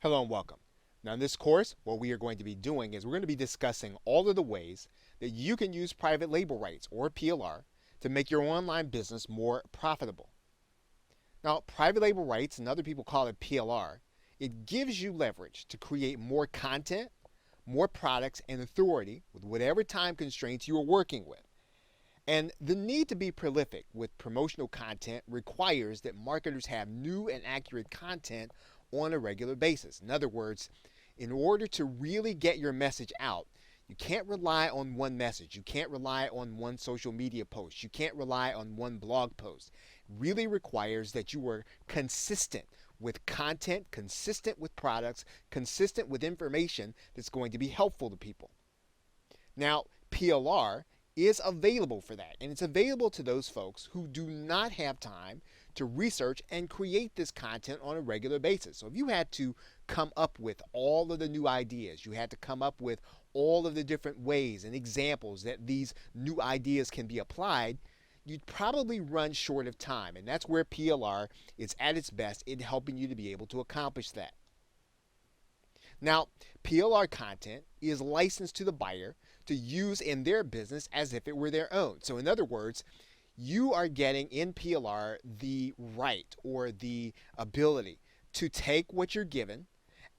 Hello and welcome. Now in this course, what we are going to be doing is we're going to be discussing all of the ways that you can use private label rights, or PLR, to make your online business more profitable. Now, private label rights, and other people call it PLR, it gives you leverage to create more content, more products, and authority with whatever time constraints you are working with. And the need to be prolific with promotional content requires that marketers have new and accurate content on a regular basis. In other words, in order to really get your message out, you can't rely on one message. You can't rely on one social media post. You can't rely on one blog post. It really requires that you are consistent with content, consistent with products, consistent with information that's going to be helpful to people. Now, PLR is available for that, and it's available to those folks who do not have time to research and create this content on a regular basis. So if you had to come up with all of the new ideas, you had to come up with all of the different ways and examples that these new ideas can be applied, you'd probably run short of time, and that's where PLR is at its best in helping you to be able to accomplish that. Now, PLR content is licensed to the buyer to use in their business as if it were their own. So in other words, you are getting in PLR the right or the ability to take what you're given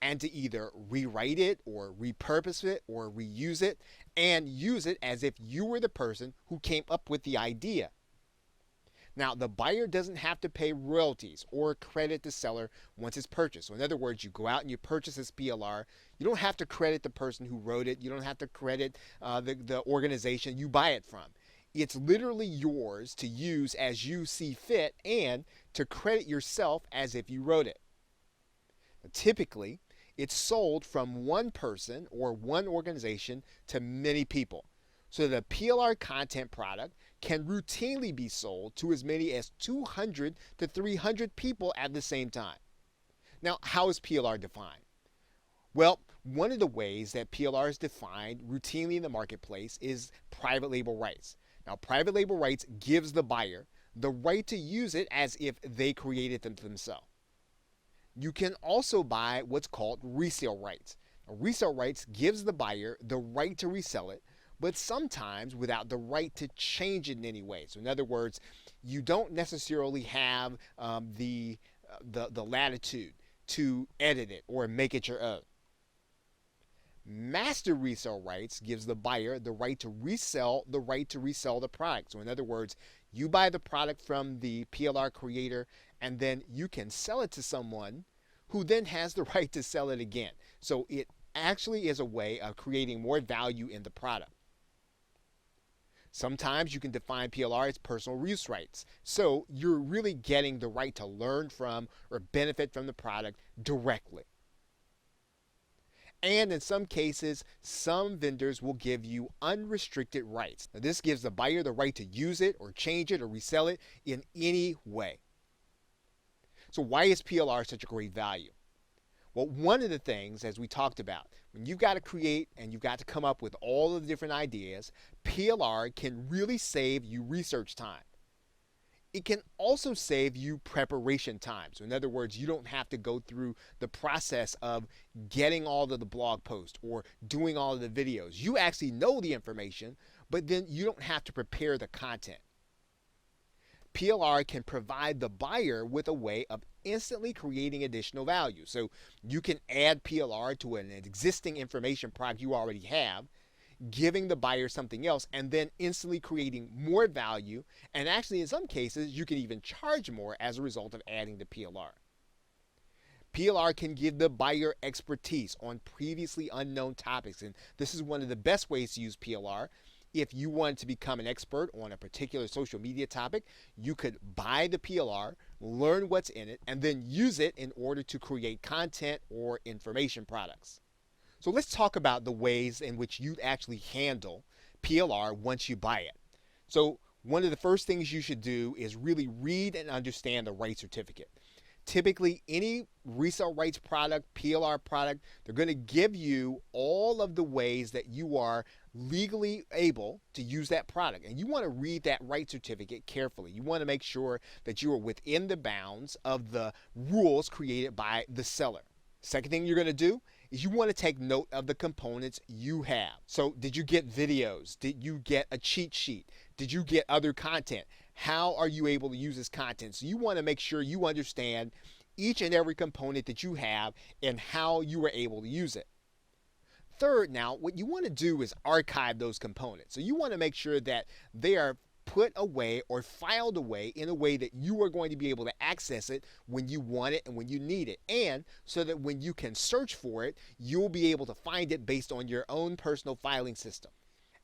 and to either rewrite it or repurpose it or reuse it and use it as if you were the person who came up with the idea. Now, the buyer doesn't have to pay royalties or credit the seller once it's purchased. So in other words, you go out and you purchase this PLR. You don't have to credit the person who wrote it. You don't have to credit the organization you buy it from. It's literally yours to use as you see fit and to credit yourself as if you wrote it. Now, typically, it's sold from one person or one organization to many people. So the PLR content product can routinely be sold to as many as 200 to 300 people at the same time. Now, how is PLR defined? Well, one of the ways that PLR is defined routinely in the marketplace is private label rights. Now, private label rights gives the buyer the right to use it as if they created them themselves. You can also buy what's called resale rights. Now, resale rights gives the buyer the right to resell it, but sometimes without the right to change it in any way. So in other words, you don't necessarily have the latitude to edit it or make it your own. Master resale rights gives the buyer the right to resell the product. So in other words, you buy the product from the PLR creator and then you can sell it to someone who then has the right to sell it again. So it actually is a way of creating more value in the product. Sometimes you can define PLR as personal use rights. So you're really getting the right to learn from or benefit from the product directly. And in some cases, some vendors will give you unrestricted rights. Now, this gives the buyer the right to use it or change it or resell it in any way. So why is PLR such a great value? Well, one of the things, as we talked about, when you've got to create and you've got to come up with all of the different ideas, PLR can really save you research time. It can also save you preparation time. So in other words, you don't have to go through the process of getting all of the blog posts or doing all of the videos. You actually know the information, but then you don't have to prepare the content. PLR can provide the buyer with a way of instantly creating additional value. So you can add PLR to an existing information product you already have, giving the buyer something else, and then instantly creating more value. And actually, in some cases, you can even charge more as a result of adding the PLR. PLR can give the buyer expertise on previously unknown topics. And this is one of the best ways to use PLR. If you want to become an expert on a particular social media topic, you could buy the PLR, learn what's in it, and then use it in order to create content or information products. So let's talk about the ways in which you actually handle PLR once you buy it. So one of the first things you should do is really read and understand the rights certificate. Typically, any resale rights product, PLR product, they're going to give you all of the ways that you are legally able to use that product. And you want to read that rights certificate carefully. You want to make sure that you are within the bounds of the rules created by the seller. Second thing you're going to do is you want to take note of the components you have. So did you get videos? Did you get a cheat sheet? Did you get other content? How are you able to use this content? So you want to make sure you understand each and every component that you have and how you were able to use it. Third, now, what you want to do is archive those components. So you want to make sure that they are put away or filed away in a way that you are going to be able to access it when you want it and when you need it. And so that when you can search for it, you'll be able to find it based on your own personal filing system.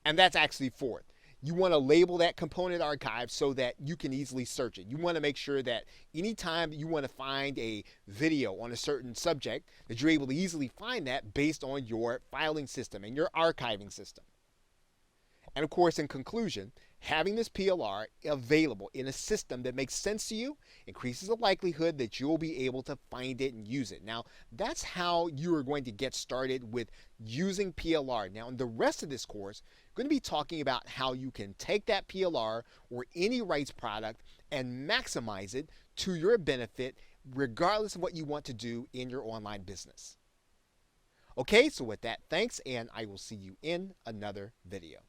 And that's actually fourth. You want to label that component archive so that you can easily search it. You want to make sure that anytime you want to find a video on a certain subject, that you're able to easily find that based on your filing system and your archiving system. And of course, in conclusion, having this PLR available in a system that makes sense to you increases the likelihood that you'll be able to find it and use it. Now, that's how you are going to get started with using PLR. Now, in the rest of this course, I'm going to be talking about how you can take that PLR or any rights product and maximize it to your benefit, regardless of what you want to do in your online business. Okay, so with that, thanks, and I will see you in another video.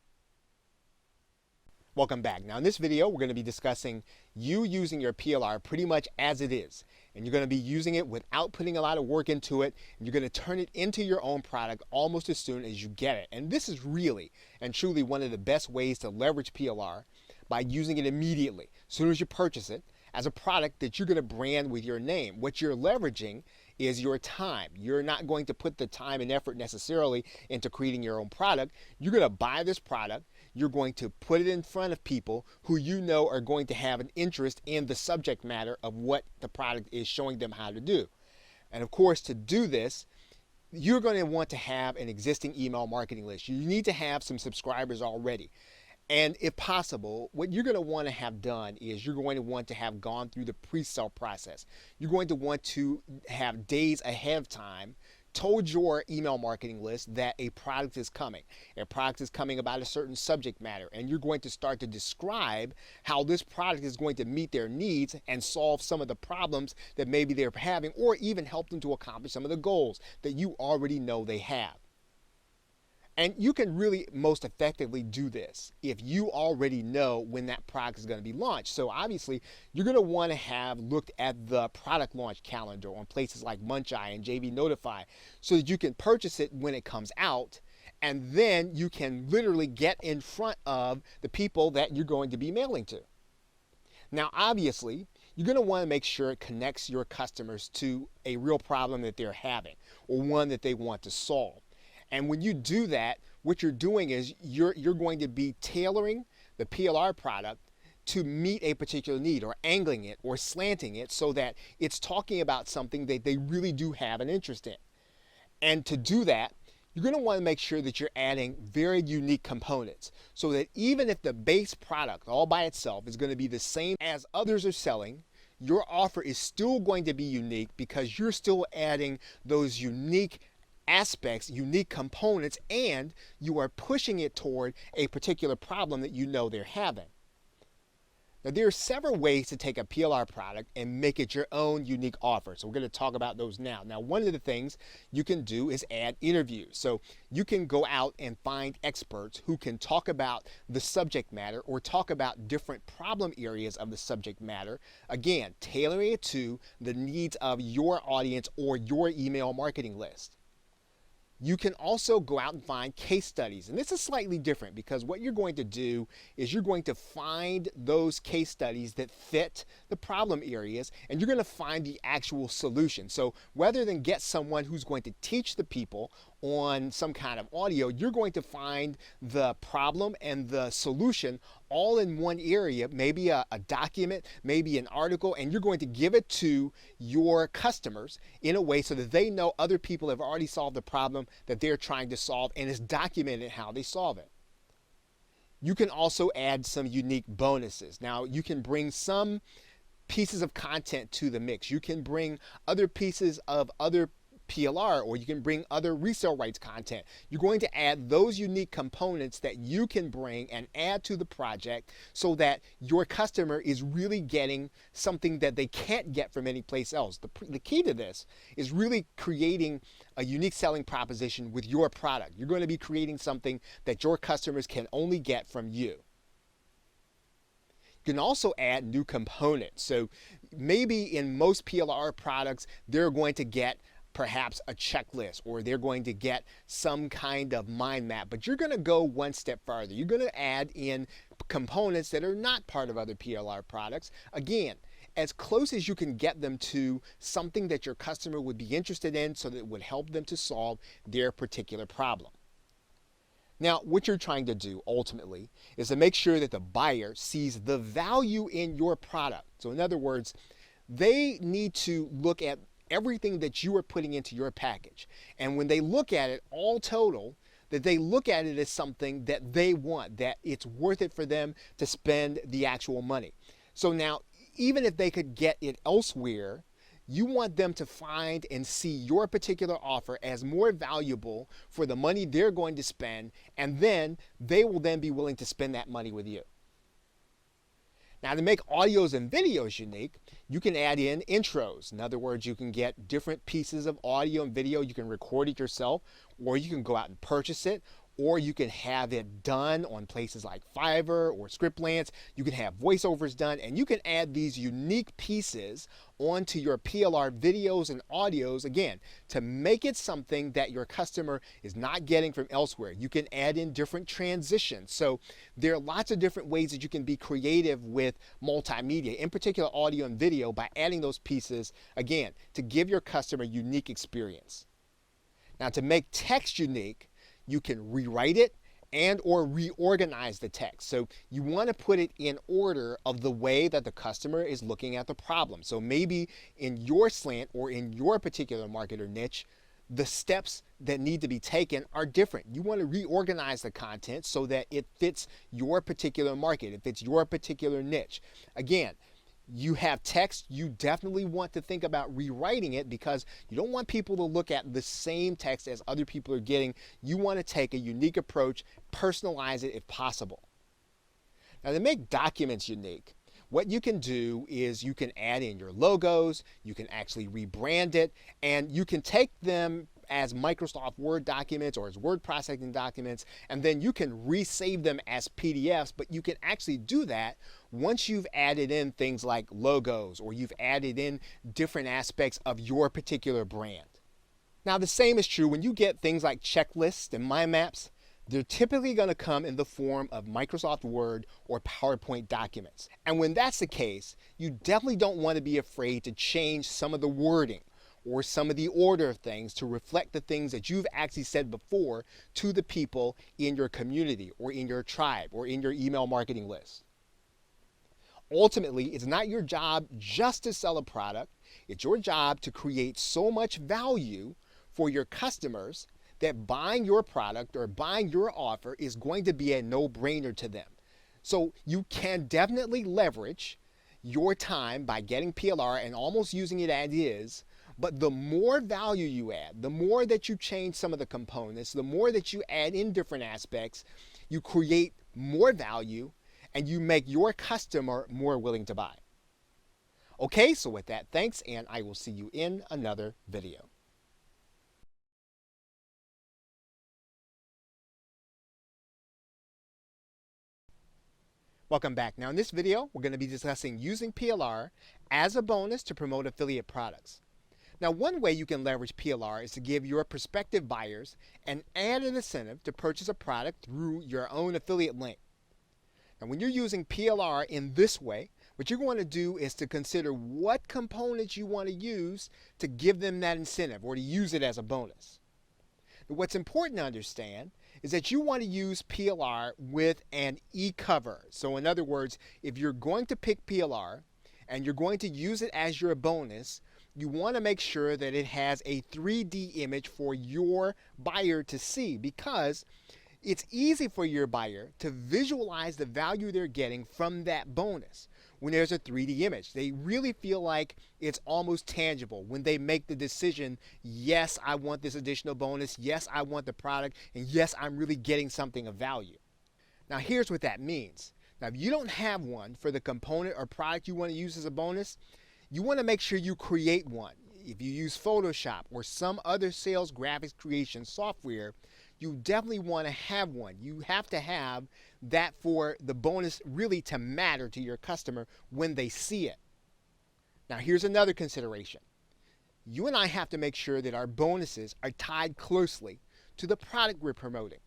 Welcome back. Now in this video, we're going to be discussing you using your PLR pretty much as it is. And you're going to be using it without putting a lot of work into it. And you're going to turn it into your own product almost as soon as you get it. And this is really and truly one of the best ways to leverage PLR by using it immediately, as soon as you purchase it, as a product that you're going to brand with your name. What you're leveraging is your time. You're not going to put the time and effort necessarily into creating your own product. You're going to buy this product. You're going to put it in front of people who you know are going to have an interest in the subject matter of what the product is showing them how to do. And of course, to do this, you're going to want to have an existing email marketing list. You need to have some subscribers already. And if possible, what you're going to want to have done is you're going to want to have gone through the pre-sale process. You're going to want to have days ahead of time told your email marketing list that a product is coming. A product is coming about a certain subject matter, and you're going to start to describe how this product is going to meet their needs and solve some of the problems that maybe they're having, or even help them to accomplish some of the goals that you already know they have. And you can really most effectively do this if you already know when that product is going to be launched. So obviously, you're going to want to have looked at the product launch calendar on places like Muncheye and JV Notify so that you can purchase it when it comes out. And then you can literally get in front of the people that you're going to be mailing to. Now, obviously, you're going to want to make sure it connects your customers to a real problem that they're having or one that they want to solve. And when you do that, what you're doing is you're going to be tailoring the PLR product to meet a particular need, or angling it or slanting it so that it's talking about something that they really do have an interest in. And to do that, you're going to want to make sure that you're adding very unique components so that even if the base product all by itself is going to be the same as others are selling, your offer is still going to be unique because you're still adding those unique aspects, unique components, and you are pushing it toward a particular problem that you know they're having. Now, there are several ways to take a PLR product and make it your own unique offer. So we're going to talk about those now. Now, one of the things you can do is add interviews. So you can go out and find experts who can talk about the subject matter or talk about different problem areas of the subject matter. Again, tailoring it to the needs of your audience or your email marketing list. You can also go out and find case studies. And this is slightly different because what you're going to do is you're going to find those case studies that fit the problem areas, and you're going to find the actual solution. So rather than get someone who's going to teach the people on some kind of audio, you're going to find the problem and the solution all in one area, maybe a document, maybe an article, and you're going to give it to your customers in a way so that they know other people have already solved the problem that they're trying to solve, and it's documented how they solve it. You can also add some unique bonuses. Now, you can bring some pieces of content to the mix. You can bring other pieces of other PLR, or you can bring other resale rights content. You're going to add those unique components that you can bring and add to the project so that your customer is really getting something that they can't get from any place else. The key to this is really creating a unique selling proposition with your product. You're going to be creating something that your customers can only get from you. You can also add new components. So maybe in most PLR products, they're going to get perhaps a checklist, or they're going to get some kind of mind map, but you're going to go one step farther. You're going to add in components that are not part of other PLR products. Again, as close as you can get them to something that your customer would be interested in so that it would help them to solve their particular problem. Now, what you're trying to do ultimately is to make sure that the buyer sees the value in your product. So in other words, they need to look at everything that you are putting into your package. And when they look at it all total, that they look at it as something that they want, that it's worth it for them to spend the actual money. So now, even if they could get it elsewhere, you want them to find and see your particular offer as more valuable for the money they're going to spend, and then they will then be willing to spend that money with you. Now, to make audios and videos unique, you can add in intros. In other words, you can get different pieces of audio and video. You can record it yourself, or you can go out and purchase it, or you can have it done on places like Fiverr or Scriptlance. You can have voiceovers done, and you can add these unique pieces onto your PLR videos and audios, again, to make it something that your customer is not getting from elsewhere. You can add in different transitions. So there are lots of different ways that you can be creative with multimedia, in particular audio and video, by adding those pieces, again, to give your customer a unique experience. Now, to make text unique, you can rewrite it and or reorganize the text. So you want to put it in order of the way that the customer is looking at the problem. So maybe in your slant or in your particular market or niche, the steps that need to be taken are different. You want to reorganize the content so that it fits your particular market, it fits your particular niche. Again, you have text, you definitely want to think about rewriting it, because you don't want people to look at the same text as other people are getting. You want to take a unique approach, personalize it if possible. Now, to make documents unique, what you can do is you can add in your logos, you can actually rebrand it, and you can take them as Microsoft Word documents or as word processing documents, and then you can resave them as PDFs, but you can actually do that once you've added in things like logos, or you've added in different aspects of your particular brand. Now, the same is true when you get things like checklists and mind maps. They're typically going to come in the form of Microsoft Word or PowerPoint documents. And when that's the case, you definitely don't want to be afraid to change some of the wording or some of the order of things to reflect the things that you've actually said before to the people in your community or in your tribe or in your email marketing list. Ultimately, it's not your job just to sell a product. It's your job to create so much value for your customers that buying your product or buying your offer is going to be a no-brainer to them. So you can definitely leverage your time by getting PLR and almost using it as is. But the more value you add, the more that you change some of the components, the more that you add in different aspects, you create more value and you make your customer more willing to buy. Okay, so with that, thanks, and I will see you in another video. Welcome back. Now in this video, we're going to be discussing using PLR as a bonus to promote affiliate products. Now, one way you can leverage PLR is to give your prospective buyers an added incentive to purchase a product through your own affiliate link. Now, when you're using PLR in this way, what you're going to do is to consider what components you want to use to give them that incentive or to use it as a bonus. Now, what's important to understand is that you want to use PLR with an e-cover. So in other words, if you're going to pick PLR and you're going to use it as your bonus, you want to make sure that it has a 3D image for your buyer to see, because it's easy for your buyer to visualize the value they're getting from that bonus. when there's a 3D image. They really feel like it's almost tangible when they make the decision, yes, I want this additional bonus, yes, I want the product, and yes, I'm really getting something of value. Now here's what that means. Now if you don't have one for the component or product you want to use as a bonus, you want to make sure you create one. If you use Photoshop or some other sales graphics creation software, you definitely want to have one. You have to have that for the bonus really to matter to your customer when they see it. Now here's another consideration. You and I have to make sure that our bonuses are tied closely to the product we're promoting.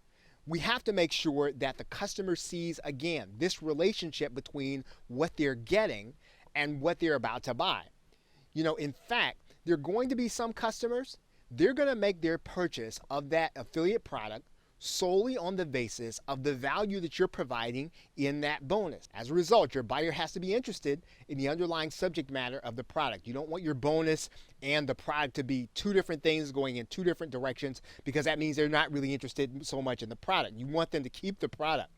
We have to make sure that the customer sees, again, this relationship between what they're getting and what they're about to buy. In fact, there are going to be some customers, they're going to make their purchase of that affiliate product solely on the basis of the value that you're providing in that bonus. As a result, your buyer has to be interested in the underlying subject matter of the product. You don't want your bonus and the product to be two different things going in two different directions, because that means they're not really interested so much in the product. You want them to keep the product.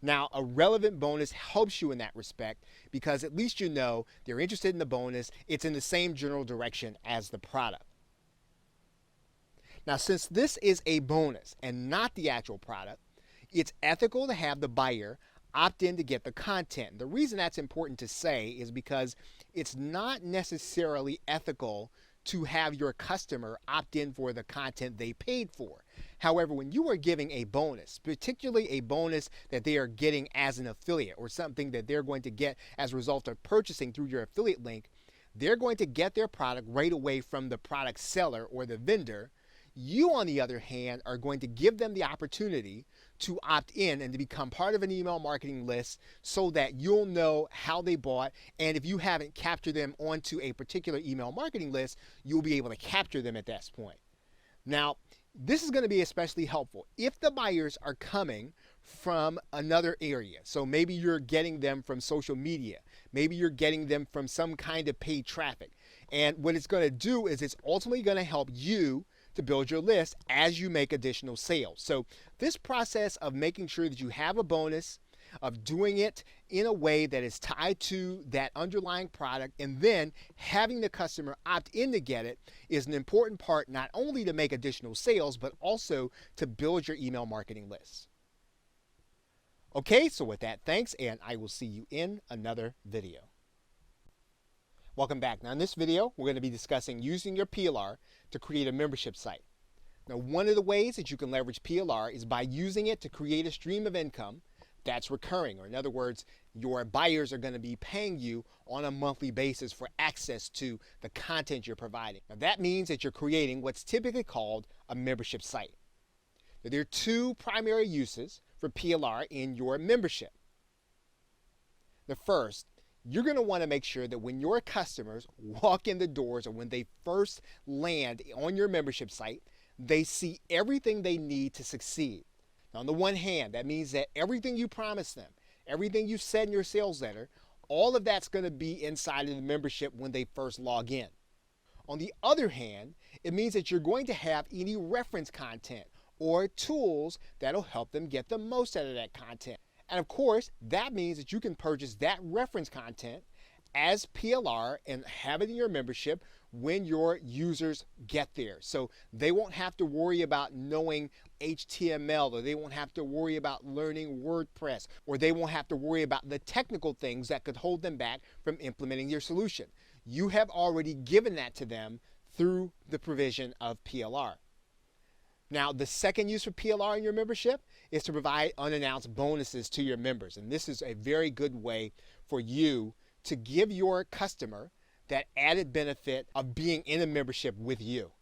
Now, a relevant bonus helps you in that respect because at least you know they're interested in the bonus. It's in the same general direction as the product. Now, since this is a bonus and not the actual product, it's ethical to have the buyer opt in to get the content. The reason that's important to say is because it's not necessarily ethical to have your customer opt in for the content they paid for. However, when you are giving a bonus, particularly a bonus that they are getting as an affiliate or something that they're going to get as a result of purchasing through your affiliate link, they're going to get their product right away from the product seller or the vendor. You, on the other hand, are going to give them the opportunity to opt in and to become part of an email marketing list so that you'll know how they bought. And if you haven't captured them onto a particular email marketing list, you'll be able to capture them at that point. Now, this is going to be especially helpful if the buyers are coming from another area. So maybe you're getting them from social media. Maybe you're getting them from some kind of paid traffic. And what it's going to do is it's ultimately going to help you to build your list as you make additional sales. So this process of making sure that you have a bonus, of doing it in a way that is tied to that underlying product, and then having the customer opt in to get it is an important part, not only to make additional sales, but also to build your email marketing list. Okay, so with that, thanks, and I will see you in another video. Welcome back. Now in this video, we're going to be discussing using your PLR to create a membership site. Now one of the ways that you can leverage PLR is by using it to create a stream of income that's recurring, or in other words, your buyers are going to be paying you on a monthly basis for access to the content you're providing. Now that means that you're creating what's typically called a membership site. Now, there are two primary uses for PLR in your membership. The first, you're going to want to make sure that when your customers walk in the doors or when they first land on your membership site, they see everything they need to succeed. Now, on the one hand, that means that everything you promised them, everything you said in your sales letter, all of that's going to be inside of the membership when they first log in. On the other hand, it means that you're going to have any reference content or tools that'll help them get the most out of that content. And of course, that means that you can purchase that reference content as PLR and have it in your membership when your users get there. So they won't have to worry about knowing HTML, or they won't have to worry about learning WordPress, or they won't have to worry about the technical things that could hold them back from implementing your solution. You have already given that to them through the provision of PLR. Now, the second use for PLR in your membership is to provide unannounced bonuses to your members. And this is a very good way for you to give your customer that added benefit of being in a membership with you.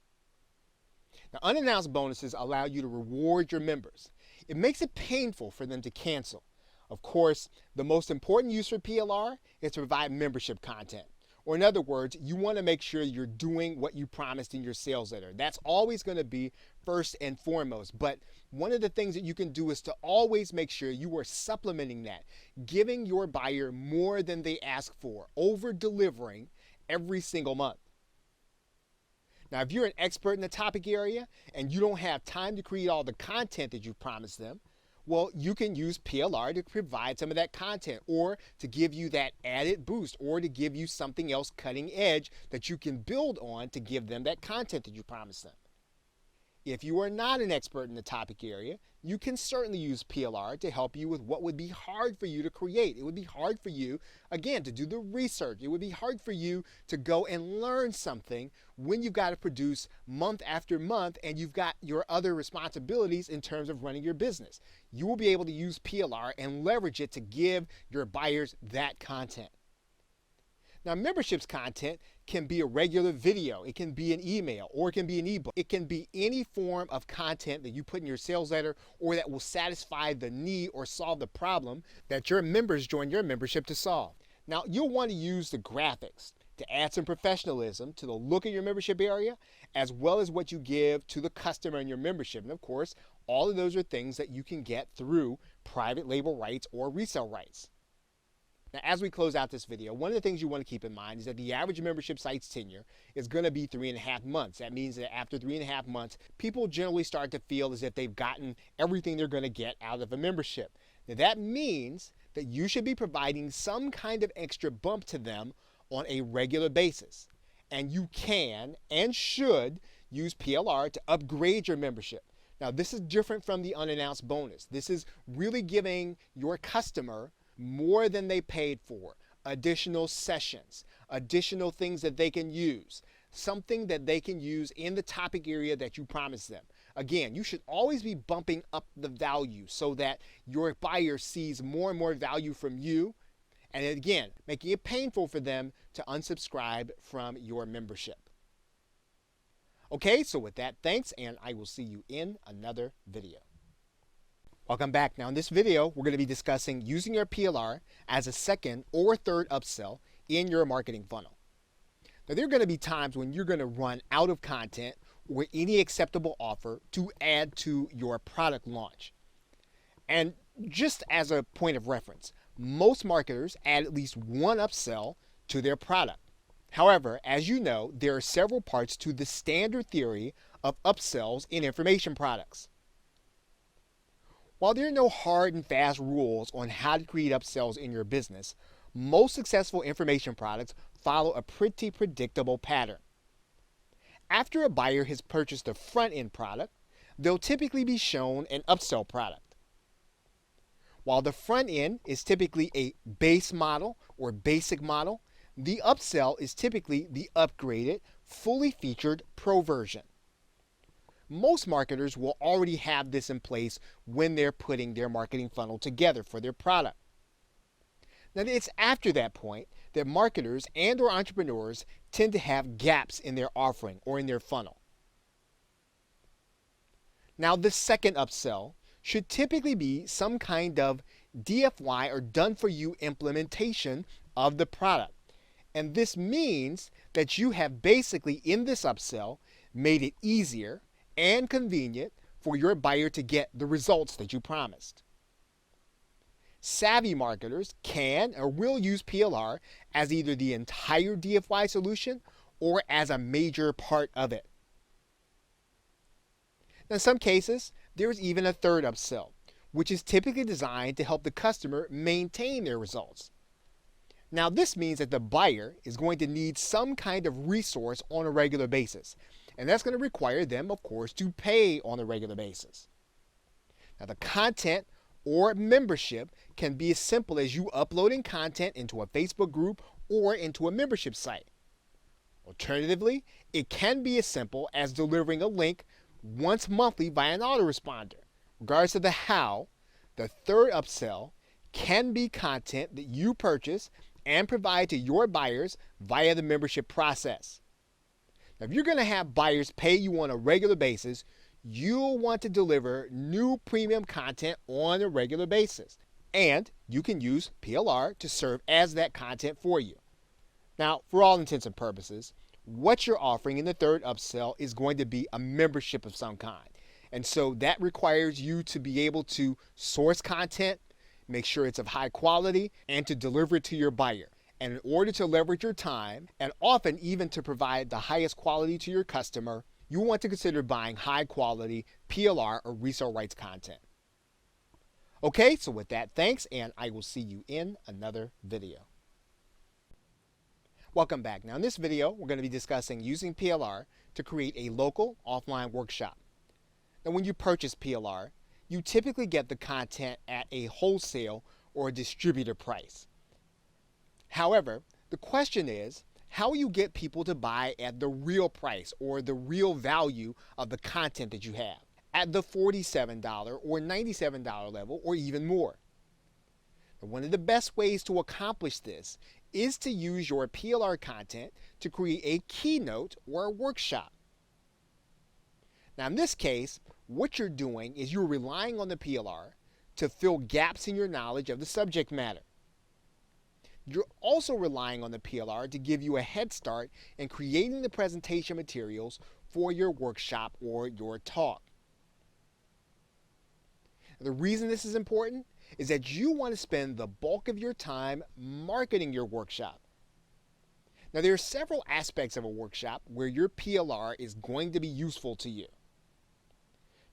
Now, unannounced bonuses allow you to reward your members. It makes it painful for them to cancel. Of course, the most important use for PLR is to provide membership content. Or in other words, you want to make sure you're doing what you promised in your sales letter. That's always going to be first and foremost. But one of the things that you can do is to always make sure you are supplementing that, giving your buyer more than they ask for, over-delivering every single month. Now, if you're an expert in the topic area and you don't have time to create all the content that you promised them, Well, you can use PLR to provide some of that content or to give you that added boost or to give you something else cutting edge that you can build on to give them that content that you promised them. If you are not an expert in the topic area, you can certainly use PLR to help you with what would be hard for you to create. It would be hard for you, again, to do the research. It would be hard for you to go and learn something when you've got to produce month after month and you've got your other responsibilities in terms of running your business. You will be able to use PLR and leverage it to give your buyers that content. Now, memberships content can be a regular video, it can be an email, or it can be an ebook. It can be any form of content that you put in your sales letter or that will satisfy the need or solve the problem that your members join your membership to solve. Now, you'll want to use the graphics to add some professionalism to the look of your membership area, as well as what you give to the customer in your membership. And of course, all of those are things that you can get through private label rights or resale rights. Now, as we close out this video, one of the things you want to keep in mind is that the average membership site's tenure is going to be 3.5 months. That means that after 3.5 months, people generally start to feel as if they've gotten everything they're going to get out of a membership. Now, that means that you should be providing some kind of extra bump to them on a regular basis. And you can and should use PLR to upgrade your membership. Now, this is different from the unannounced bonus. This is really giving your customer more than they paid for, additional sessions, additional things that they can use, something that they can use in the topic area that you promised them. Again, you should always be bumping up the value so that your buyer sees more and more value from you, and again, making it painful for them to unsubscribe from your membership. Okay, so with that, thanks, and I will see you in another video. Welcome back. Now in this video, we're going to be discussing using your PLR as a second or third upsell in your marketing funnel. Now there are going to be times when you're going to run out of content or any acceptable offer to add to your product launch. And just as a point of reference, most marketers add at least one upsell to their product. However, as you know, there are several parts to the standard theory of upsells in information products. While there are no hard and fast rules on how to create upsells in your business, most successful information products follow a pretty predictable pattern. After a buyer has purchased a front-end product, they'll typically be shown an upsell product. While the front end is typically a base model or basic model, the upsell is typically the upgraded, fully featured Pro version. Most marketers will already have this in place when they're putting their marketing funnel together for their product. Now, it's after that point that marketers and or entrepreneurs tend to have gaps in their offering or in their funnel. Now, the second upsell should typically be some kind of DFY or done-for-you implementation of the product. And this means that you have basically in this upsell made it easier and convenient for your buyer to get the results that you promised. Savvy marketers can or will use PLR as either the entire DFY solution or as a major part of it. Now, in some cases, there's even a third upsell, which is typically designed to help the customer maintain their results. Now, this means that the buyer is going to need some kind of resource on a regular basis. And that's going to require them, of course, to pay on a regular basis. Now, the content or membership can be as simple as you uploading content into a Facebook group or into a membership site. Alternatively, it can be as simple as delivering a link once monthly via an autoresponder. Regardless of the how, the third upsell can be content that you purchase and provide to your buyers via the membership process. Now, if you're going to have buyers pay you on a regular basis, you'll want to deliver new premium content on a regular basis. And you can use PLR to serve as that content for you. Now, for all intents and purposes, what you're offering in the third upsell is going to be a membership of some kind. And so that requires you to be able to source content, make sure it's of high quality, and to deliver it to your buyer. And in order to leverage your time, and often even to provide the highest quality to your customer, you want to consider buying high quality PLR or resale rights content. Okay, so with that, thanks, and I will see you in another video. Welcome back. Now in this video, we're going to be discussing using PLR to create a local offline workshop. Now when you purchase PLR, you typically get the content at a wholesale or distributor price. However, the question is, how will you get people to buy at the real price or the real value of the content that you have, at the $47 or $97 level or even more? And one of the best ways to accomplish this is to use your PLR content to create a keynote or a workshop. Now in this case, what you're doing is you're relying on the PLR to fill gaps in your knowledge of the subject matter. You're also relying on the PLR to give you a head start in creating the presentation materials for your workshop or your talk. The reason this is important is that you want to spend the bulk of your time marketing your workshop. Now there are several aspects of a workshop where your PLR is going to be useful to you.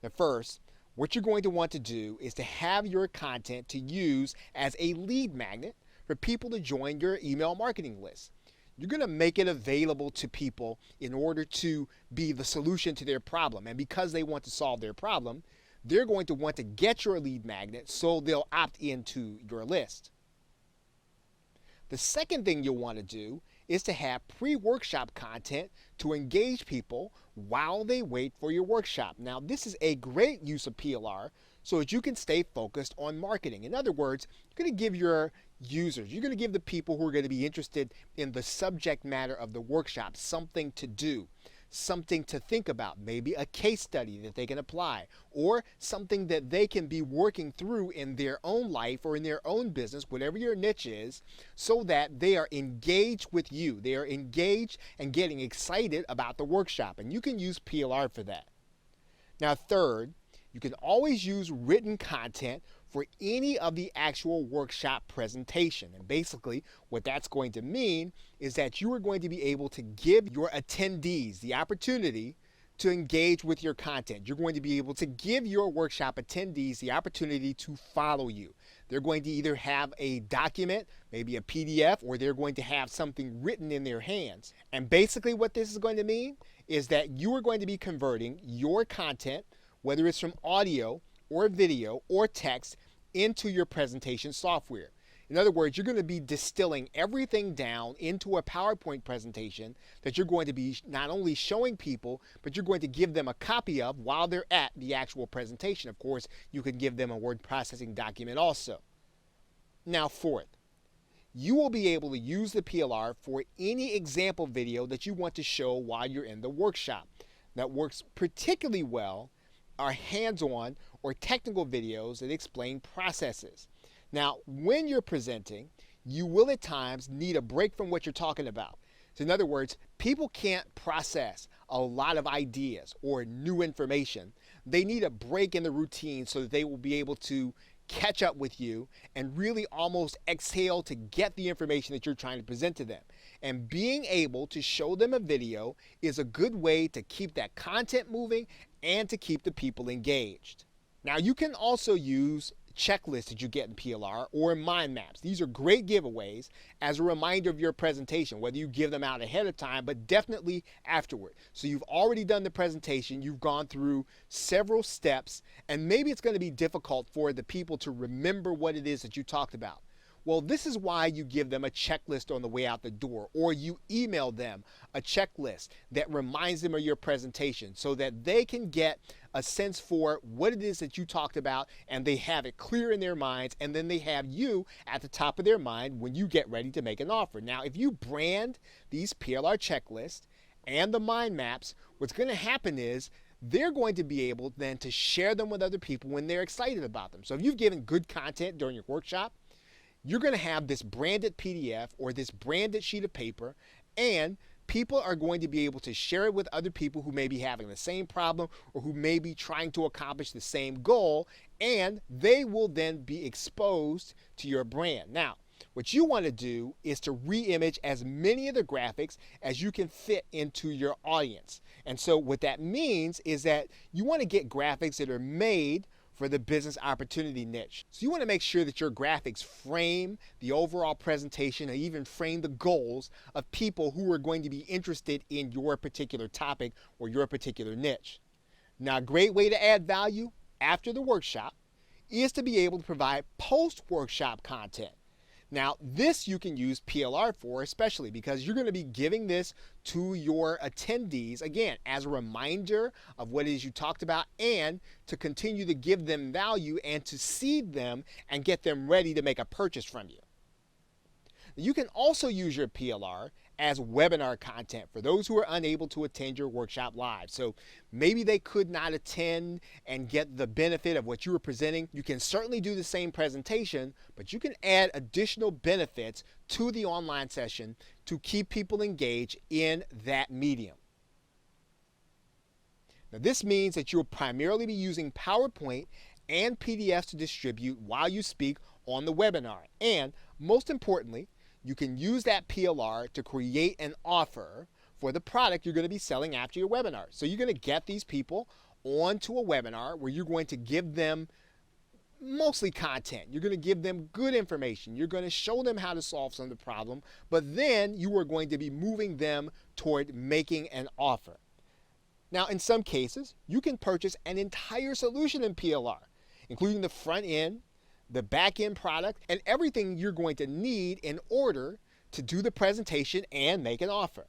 Now first, what you're going to want to do is to have your content to use as a lead magnet for people to join your email marketing list. You're going to make it available to people in order to be the solution to their problem. And because they want to solve their problem, they're going to want to get your lead magnet so they'll opt into your list. The second thing you'll want to do is to have pre-workshop content to engage people while they wait for your workshop. Now, this is a great use of PLR so that you can stay focused on marketing. In other words, you're going to give your users, you're going to give the people who are going to be interested in the subject matter of the workshop something to do, something to think about, maybe a case study that they can apply, or something that they can be working through in their own life or in their own business, whatever your niche is, so that they are engaged with you. They are engaged and getting excited about the workshop, and you can use PLR for that. Now third, you can always use written content for any of the actual workshop presentation. And basically what that's going to mean is that you are going to be able to give your attendees the opportunity to engage with your content. You're going to be able to give your workshop attendees the opportunity to follow you. They're going to either have a document, maybe a PDF, or they're going to have something written in their hands. And basically what this is going to mean is that you are going to be converting your content, whether it's from audio or video or text, into your presentation software. In other words, you're going to be distilling everything down into a PowerPoint presentation that you're going to be not only showing people, but you're going to give them a copy of while they're at the actual presentation. Of course, you can give them a word processing document also. Now, fourth, you will be able to use the PLR for any example video that you want to show while you're in the workshop. That works particularly well are hands-on or technical videos that explain processes. Now, when you're presenting, you will at times need a break from what you're talking about. So in other words, people can't process a lot of ideas or new information. They need a break in the routine so that they will be able to catch up with you and really almost exhale to get the information that you're trying to present to them. And being able to show them a video is a good way to keep that content moving and to keep the people engaged. Now you can also use checklists that you get in PLR or mind maps. These are great giveaways as a reminder of your presentation, whether you give them out ahead of time, but definitely afterward. So you've already done the presentation, you've gone through several steps, and maybe it's going to be difficult for the people to remember what it is that you talked about. Well, this is why you give them a checklist on the way out the door, or you email them a checklist that reminds them of your presentation so that they can get a sense for what it is that you talked about and they have it clear in their minds, and then they have you at the top of their mind when you get ready to make an offer. Now, if you brand these PLR checklists and the mind maps, what's going to happen is they're going to be able then to share them with other people when they're excited about them. So if you've given good content during your workshop, you're going to have this branded PDF or this branded sheet of paper, and people are going to be able to share it with other people who may be having the same problem or who may be trying to accomplish the same goal, and they will then be exposed to your brand. Now, what you want to do is to re-image as many of the graphics as you can fit into your audience. And so what that means is that you want to get graphics that are made for the business opportunity niche. So you want to make sure that your graphics frame the overall presentation and even frame the goals of people who are going to be interested in your particular topic or your particular niche. Now, a great way to add value after the workshop is to be able to provide post-workshop content. Now, this you can use PLR for, especially because you're going to be giving this to your attendees, again, as a reminder of what it is you talked about and to continue to give them value and to seed them and get them ready to make a purchase from you. You can also use your PLR as webinar content for those who are unable to attend your workshop live. So maybe they could not attend and get the benefit of what you were presenting. You can certainly do the same presentation, but you can add additional benefits to the online session to keep people engaged in that medium. Now, this means that you'll primarily be using PowerPoint and PDFs to distribute while you speak on the webinar. And most importantly, you can use that PLR to create an offer for the product you're going to be selling after your webinar. So you're going to get these people onto a webinar where you're going to give them mostly content. You're going to give them good information. You're going to show them how to solve some of the problem, but then you are going to be moving them toward making an offer. Now, in some cases, you can purchase an entire solution in PLR, including the front end, the back end product, and everything you're going to need in order to do the presentation and make an offer.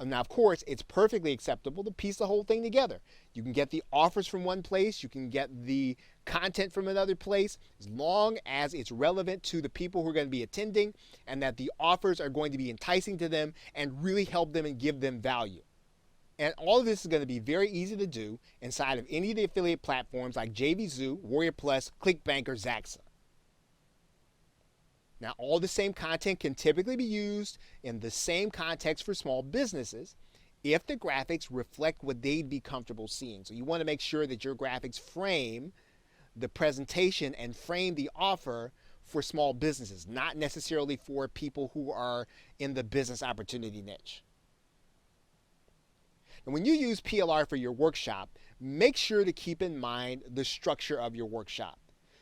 Now, of course, it's perfectly acceptable to piece the whole thing together. You can get the offers from one place, you can get the content from another place, as long as it's relevant to the people who are going to be attending and that the offers are going to be enticing to them and really help them and give them value. And all of this is going to be very easy to do inside of any of the affiliate platforms like JVZoo, Warrior Plus, ClickBank, or Zaxa. Now, all the same content can typically be used in the same context for small businesses if the graphics reflect what they'd be comfortable seeing. So you want to make sure that your graphics frame the presentation and frame the offer for small businesses, not necessarily for people who are in the business opportunity niche. And when you use PLR for your workshop, make sure to keep in mind the structure of your workshop.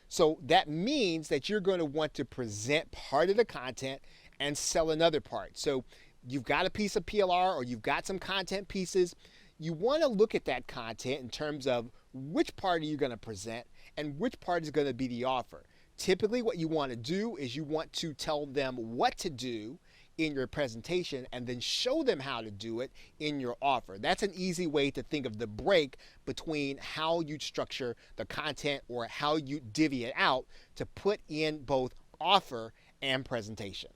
So that means that you're going to want to present part of the content and sell another part. So you've got a piece of PLR or you've got some content pieces. You want to look at that content in terms of which part are you going to present and which part is going to be the offer. Typically what you want to do is you want to tell them what to do in your presentation and then show them how to do it in your offer. That's an easy way to think of the break between how you structure the content or how you divvy it out to put in both offer and presentation.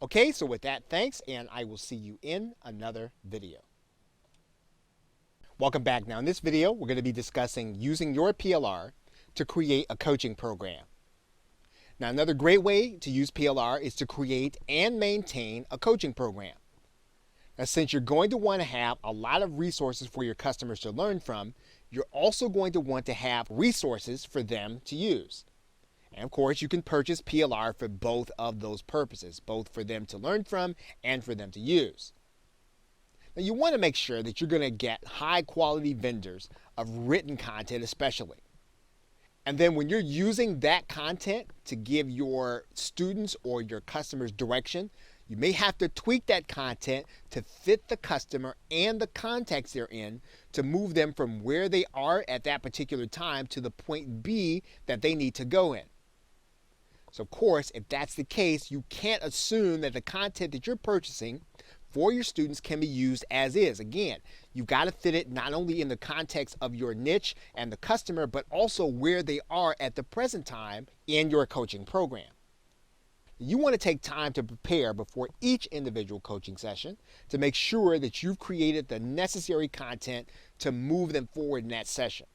Okay, so with that, thanks, and I will see you in another video. Welcome back. Now in this video, we're going to be discussing using your PLR to create a coaching program. Now, another great way to use PLR is to create and maintain a coaching program. Now, since you're going to want to have a lot of resources for your customers to learn from, you're also going to want to have resources for them to use. And of course, you can purchase PLR for both of those purposes, both for them to learn from and for them to use. Now, you want to make sure that you're going to get high quality vendors of written content especially. And then when you're using that content to give your students or your customers direction, you may have to tweak that content to fit the customer and the context they're in to move them from where they are at that particular time to the point B that they need to go in. So of course, if that's the case, you can't assume that the content that you're purchasing for your students can be used as is. Again, you've got to fit it not only in the context of your niche and the customer, but also where they are at the present time in your coaching program. You want to take time to prepare before each individual coaching session to make sure that you've created the necessary content to move them forward in that session.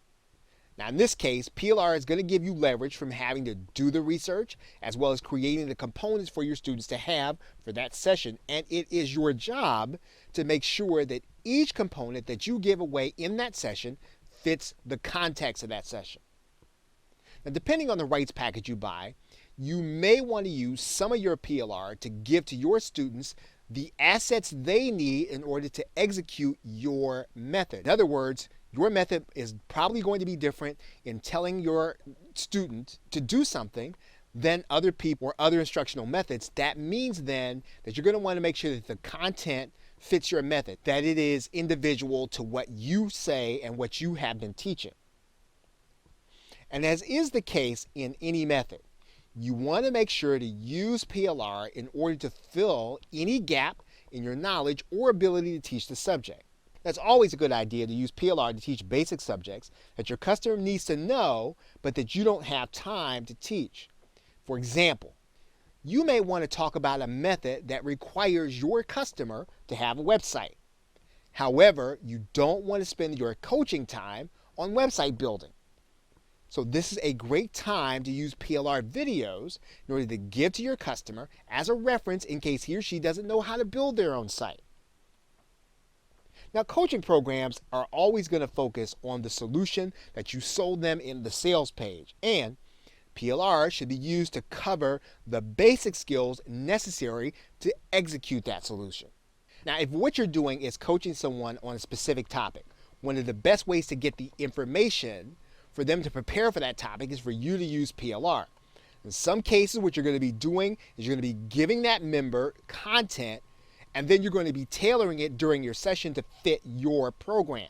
Now in this case, PLR is going to give you leverage from having to do the research as well as creating the components for your students to have for that session. And it is your job to make sure that each component that you give away in that session fits the context of that session. Now depending on the rights package you buy, you may want to use some of your PLR to give to your students the assets they need in order to execute your method. In other words, Your method is probably going to be different in telling your student to do something than other people or other instructional methods. That means then that you're going to want to make sure that the content fits your method, that it is individual to what you say and what you have been teaching. And as is the case in any method, you want to make sure to use PLR in order to fill any gap in your knowledge or ability to teach the subject. That's always a good idea to use PLR to teach basic subjects that your customer needs to know, but that you don't have time to teach. For example, you may want to talk about a method that requires your customer to have a website. However, you don't want to spend your coaching time on website building. So this is a great time to use PLR videos in order to give to your customer as a reference in case he or she doesn't know how to build their own site. Now, coaching programs are always going to focus on the solution that you sold them in the sales page, and PLR should be used to cover the basic skills necessary to execute that solution. Now, if what you're doing is coaching someone on a specific topic, one of the best ways to get the information for them to prepare for that topic is for you to use PLR. In some cases, what you're going to be doing is you're going to be giving that member content, and then you're going to be tailoring it during your session to fit your program.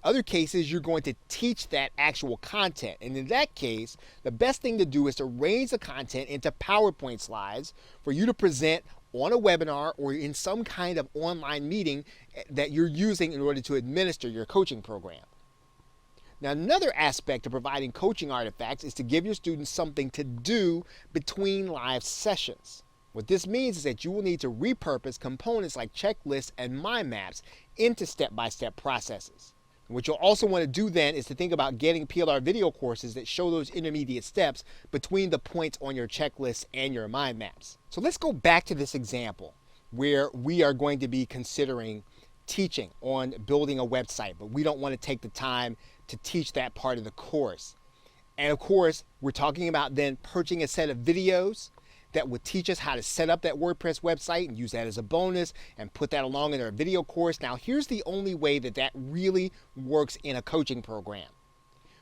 Other cases, you're going to teach that actual content. And in that case, the best thing to do is to arrange the content into PowerPoint slides for you to present on a webinar or in some kind of online meeting that you're using in order to administer your coaching program. Now, another aspect of providing coaching artifacts is to give your students something to do between live sessions. What this means is that you will need to repurpose components like checklists and mind maps into step-by-step processes. What you'll also want to do then is to think about getting PLR video courses that show those intermediate steps between the points on your checklists and your mind maps. So let's go back to this example where we are going to be considering teaching on building a website, but we don't want to take the time to teach that part of the course. And of course, we're talking about then purchasing a set of videos that would teach us how to set up that WordPress website and use that as a bonus and put that along in our video course. Now, here's the only way that that really works in a coaching program.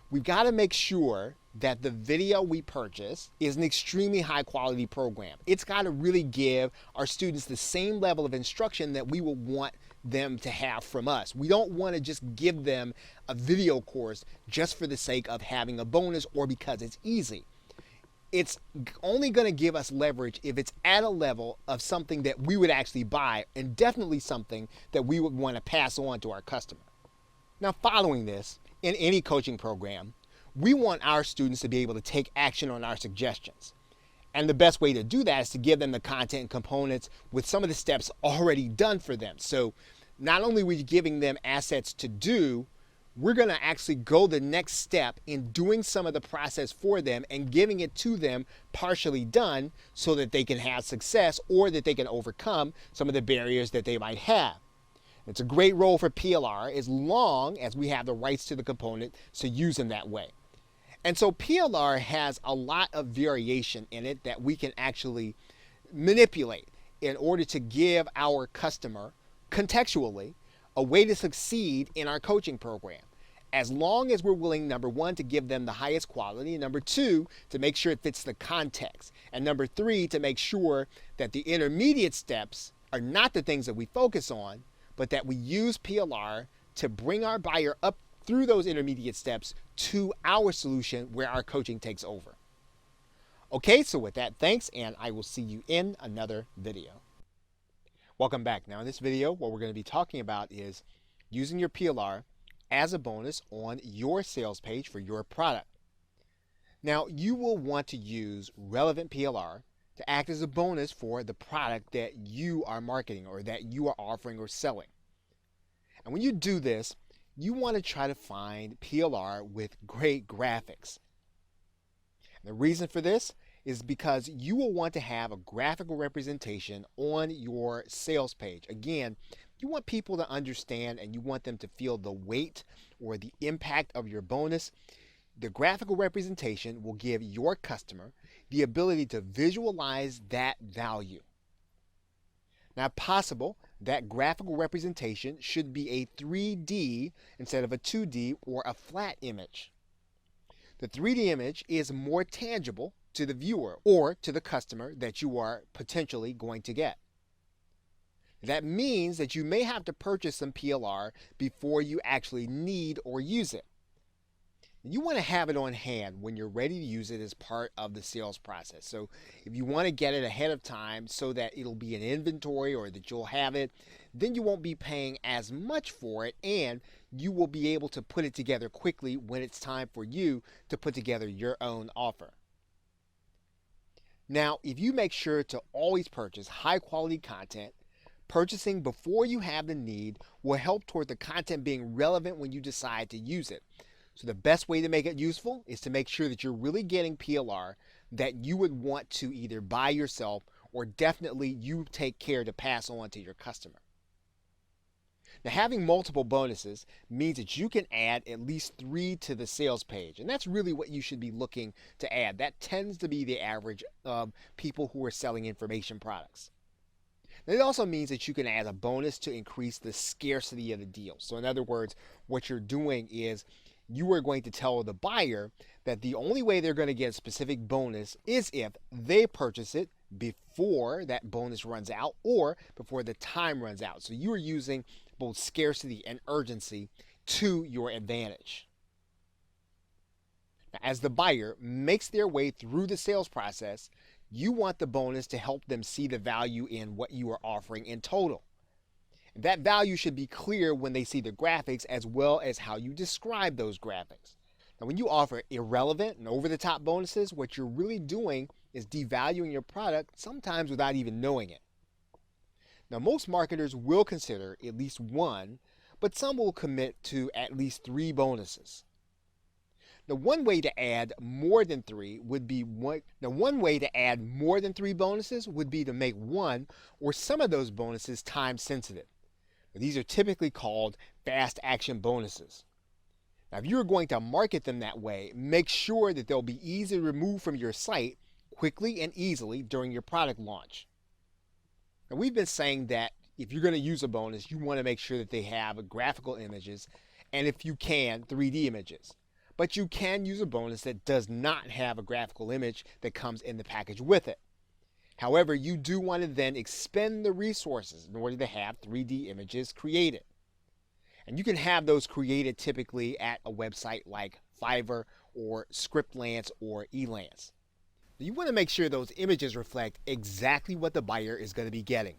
We've got to make sure that the video we purchase is an extremely high quality program. It's got to really give our students the same level of instruction that we would want them to have from us. We don't want to just give them a video course just for the sake of having a bonus or because it's easy. It's only going to give us leverage if it's at a level of something that we would actually buy, and definitely something that we would want to pass on to our customer. Now, following this, in any coaching program, we want our students to be able to take action on our suggestions. And the best way to do that is to give them the content and components with some of the steps already done for them. So not only are we giving them assets to do, we're going to actually go the next step in doing some of the process for them and giving it to them partially done so that they can have success or that they can overcome some of the barriers that they might have. It's a great role for PLR as long as we have the rights to the component to use them that way. And so PLR has a lot of variation in it that we can actually manipulate in order to give our customer contextually a way to succeed in our coaching program. As long as we're willing, number one, to give them the highest quality, and number two, to make sure it fits the context, and number three, to make sure that the intermediate steps are not the things that we focus on, but that we use PLR to bring our buyer up through those intermediate steps to our solution where our coaching takes over. Okay, so with that, thanks, and I will see you in another video. Welcome back. Now in this video, what we're going to be talking about is using your PLR as a bonus on your sales page for your product. Now, you will want to use relevant PLR to act as a bonus for the product that you are marketing or that you are offering or selling. And when you do this, you want to try to find PLR with great graphics. And the reason for this is because you will want to have a graphical representation on your sales page. Again, you want people to understand and you want them to feel the weight or the impact of your bonus. The graphical representation will give your customer the ability to visualize that value. Now, if possible, that graphical representation should be a 3D instead of a 2D or a flat image. The 3D image is more tangible to the viewer or to the customer that you are potentially going to get. That means that you may have to purchase some PLR before you actually need or use it. You want to have it on hand when you're ready to use it as part of the sales process. So if you want to get it ahead of time so that it'll be in inventory or that you'll have it, then you won't be paying as much for it and you will be able to put it together quickly when it's time for you to put together your own offer. Now, if you make sure to always purchase high quality content, purchasing before you have the need will help toward the content being relevant when you decide to use it. So the best way to make it useful is to make sure that you're really getting PLR that you would want to either buy yourself or definitely you take care to pass on to your customer. Now, having multiple bonuses means that you can add at least 3 to the sales page, and that's really what you should be looking to add. That tends to be the average of people who are selling information products. Now, it also means that you can add a bonus to increase the scarcity of the deal. So in other words, what you're doing is you are going to tell the buyer that the only way they're going to get a specific bonus is if they purchase it before that bonus runs out or before the time runs out. So you are using both scarcity and urgency to your advantage. Now, as the buyer makes their way through the sales process, you want the bonus to help them see the value in what you are offering in total. That value should be clear when they see the graphics as well as how you describe those graphics. Now, when you offer irrelevant and over-the-top bonuses, what you're really doing is devaluing your product, sometimes without even knowing it. Now, most marketers will consider at least 1, but some will commit to at least 3 bonuses. Now, one way to add more than 3 bonuses would be to make one or some of those bonuses time sensitive. These are typically called fast action bonuses. Now, if you're going to market them that way, make sure that they'll be easy to remove from your site quickly and easily during your product launch. Now, we've been saying that if you're going to use a bonus, you want to make sure that they have graphical images and, if you can, 3D images. But you can use a bonus that does not have a graphical image that comes in the package with it. However, you do want to then expend the resources in order to have 3D images created. And you can have those created typically at a website like Fiverr or Scriptlance or Elance. You want to make sure those images reflect exactly what the buyer is going to be getting.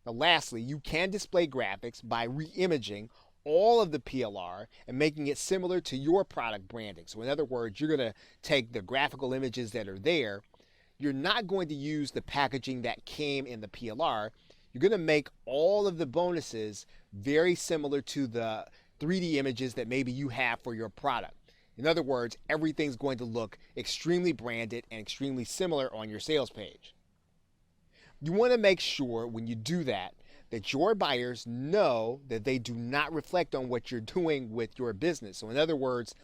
Now, lastly, you can display graphics by re-imaging all of the PLR and making it similar to your product branding. So in other words, you're going to take the graphical images that are there. You're not going to use the packaging that came in the PLR. You're going to make all of the bonuses very similar to the 3D images that maybe you have for your product. In other words, everything's going to look extremely branded and extremely similar on your sales page. You want to make sure when you do that your buyers know that they do not reflect on what you're doing with your business. So in other words,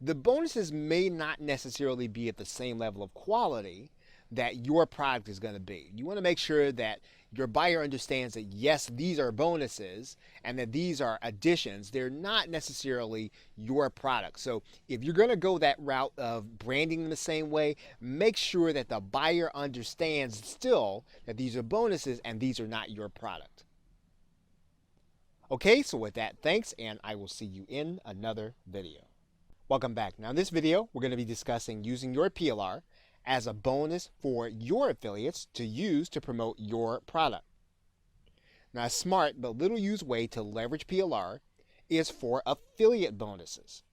the bonuses may not necessarily be at the same level of quality that your product is going to be. You want to make sure that your buyer understands that yes, these are bonuses and that these are additions. They're not necessarily your product. So if you're going to go that route of branding them the same way, make sure that the buyer understands still that these are bonuses and these are not your product. Okay, so with that, thanks, and I will see you in another video. Welcome back. Now in this video, we're going to be discussing using your PLR as a bonus for your affiliates to use to promote your product. Now, a smart but little used way to leverage PLR is for affiliate bonuses.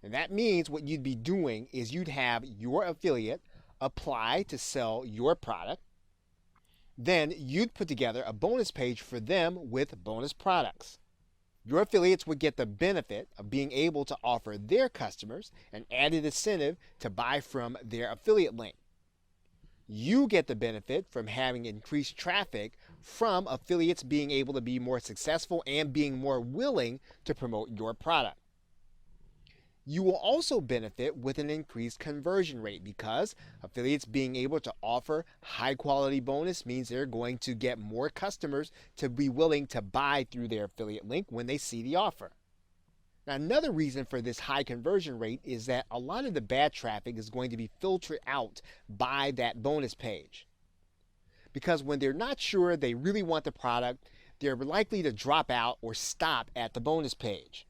And that means what you'd be doing is you'd have your affiliate apply to sell your product. Then you'd put together a bonus page for them with bonus products. Your affiliates would get the benefit of being able to offer their customers an added incentive to buy from their affiliate link. You get the benefit from having increased traffic from affiliates being able to be more successful and being more willing to promote your product. You will also benefit with an increased conversion rate because affiliates being able to offer high quality bonus means they're going to get more customers to be willing to buy through their affiliate link when they see the offer. Now, another reason for this high conversion rate is that a lot of the bad traffic is going to be filtered out by that bonus page. Because when they're not sure they really want the product, they're likely to drop out or stop at the bonus page.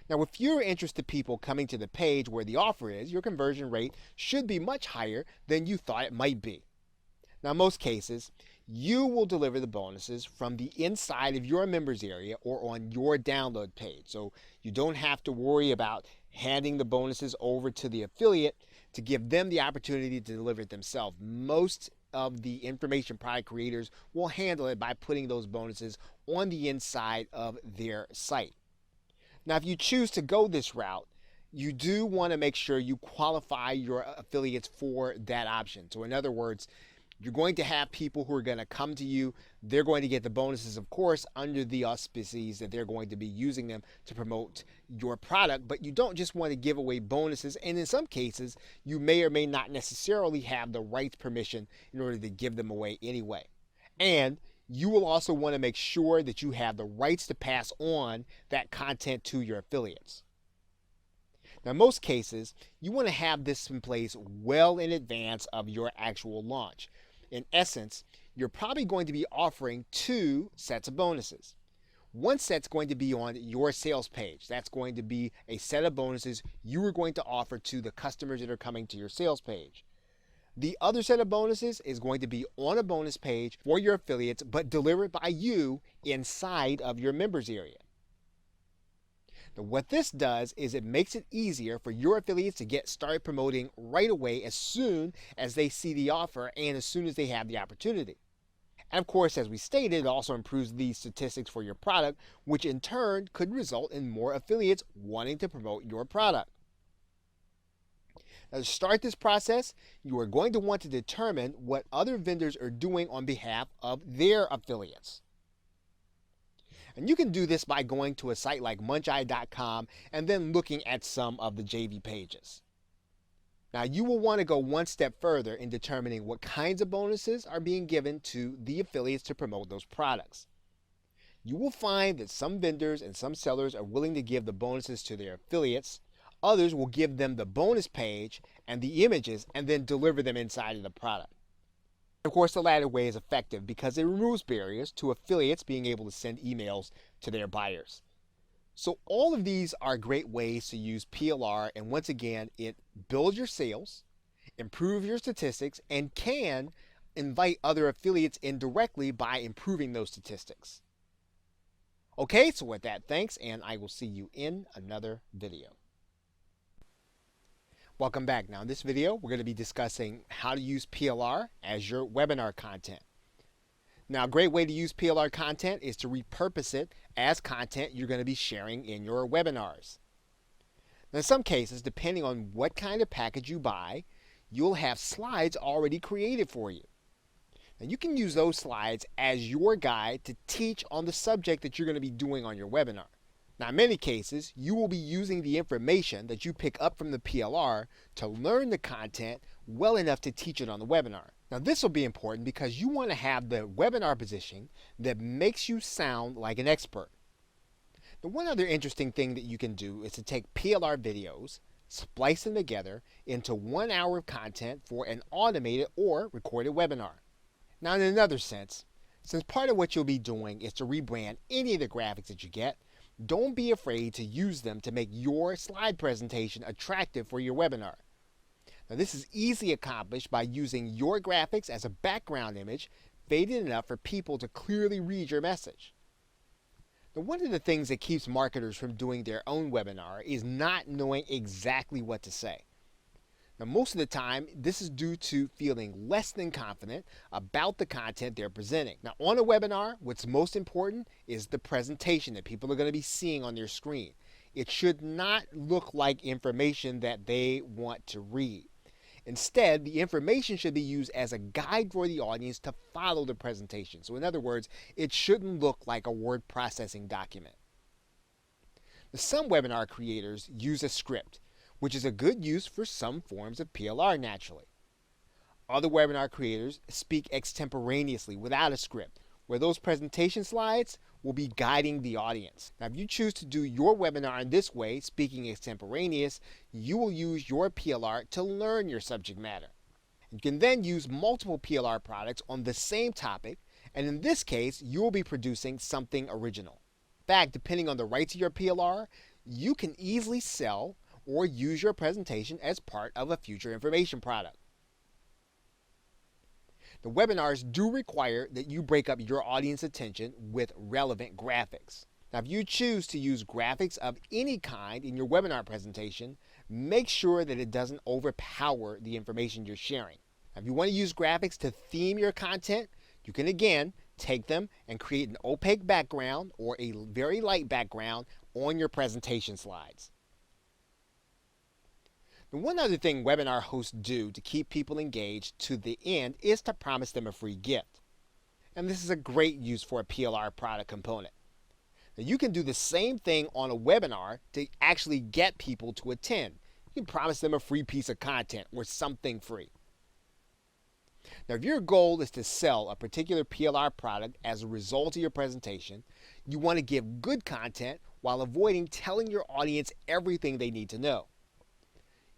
Now, with fewer interested people coming to the page where the offer is, your conversion rate should be much higher than you thought it might be. Now, in most cases, you will deliver the bonuses from the inside of your members area or on your download page. So you don't have to worry about handing the bonuses over to the affiliate to give them the opportunity to deliver it themselves. Most of the information product creators will handle it by putting those bonuses on the inside of their site. Now, if you choose to go this route, you do want to make sure you qualify your affiliates for that option. So in other words, you're going to have people who are going to come to you. They're going to get the bonuses, of course, under the auspices that they're going to be using them to promote your product. But you don't just want to give away bonuses. And in some cases, you may or may not necessarily have the rights permission in order to give them away anyway. And you will also want to make sure that you have the rights to pass on that content to your affiliates. Now, in most cases, you want to have this in place well in advance of your actual launch. In essence, you're probably going to be offering 2 sets of bonuses. One set's going to be on your sales page. That's going to be a set of bonuses you are going to offer to the customers that are coming to your sales page. The other set of bonuses is going to be on a bonus page for your affiliates, but delivered by you inside of your members area. Now, what this does is it makes it easier for your affiliates to get started promoting right away as soon as they see the offer and as soon as they have the opportunity. And of course, as we stated, it also improves the statistics for your product, which in turn could result in more affiliates wanting to promote your product. Now, to start this process, you are going to want to determine what other vendors are doing on behalf of their affiliates. And you can do this by going to a site like muncheye.com and then looking at some of the JV pages. Now, you will want to go one step further in determining what kinds of bonuses are being given to the affiliates to promote those products. You will find that some vendors and some sellers are willing to give the bonuses to their affiliates. Others will give them the bonus page and the images and then deliver them inside of the product. Of course, the latter way is effective because it removes barriers to affiliates being able to send emails to their buyers. So all of these are great ways to use PLR, and once again, it builds your sales, improves your statistics, and can invite other affiliates in directly by improving those statistics. Okay, so with that, thanks, and I will see you in another video. Welcome back. Now in this video, we're going to be discussing how to use PLR as your webinar content. Now, a great way to use PLR content is to repurpose it as content you're going to be sharing in your webinars. Now, in some cases, depending on what kind of package you buy, you'll have slides already created for you. Now, you can use those slides as your guide to teach on the subject that you're going to be doing on your webinar. Now, in many cases, you will be using the information that you pick up from the PLR to learn the content well enough to teach it on the webinar. Now, this will be important because you want to have the webinar positioning that makes you sound like an expert. Now, one other interesting thing that you can do is to take PLR videos, splice them together into 1 hour of content for an automated or recorded webinar. Now, in another sense, since part of what you'll be doing is to rebrand any of the graphics that you get, don't be afraid to use them to make your slide presentation attractive for your webinar. Now, this is easily accomplished by using your graphics as a background image, faded enough for people to clearly read your message. Now, one of the things that keeps marketers from doing their own webinar is not knowing exactly what to say. Now, most of the time, this is due to feeling less than confident about the content they're presenting. Now, on a webinar, what's most important is the presentation that people are going to be seeing on their screen. It should not look like information that they want to read. Instead, the information should be used as a guide for the audience to follow the presentation. So in other words, it shouldn't look like a word processing document. Some webinar creators use a script, which is a good use for some forms of PLR naturally. Other webinar creators speak extemporaneously without a script, where those presentation slides will be guiding the audience. Now, if you choose to do your webinar in this way, speaking extemporaneous, you will use your PLR to learn your subject matter. You can then use multiple PLR products on the same topic, and in this case, you will be producing something original. In fact, depending on the rights of your PLR, you can easily sell or use your presentation as part of a future information product. The webinars do require that you break up your audience attention with relevant graphics. Now, if you choose to use graphics of any kind in your webinar presentation, make sure that it doesn't overpower the information you're sharing. Now, if you want to use graphics to theme your content, you can again take them and create an opaque background or a very light background on your presentation slides. And one other thing webinar hosts do to keep people engaged to the end is to promise them a free gift. And this is a great use for a PLR product component. Now, you can do the same thing on a webinar to actually get people to attend. You can promise them a free piece of content or something free. Now, if your goal is to sell a particular PLR product as a result of your presentation, you want to give good content while avoiding telling your audience everything they need to know.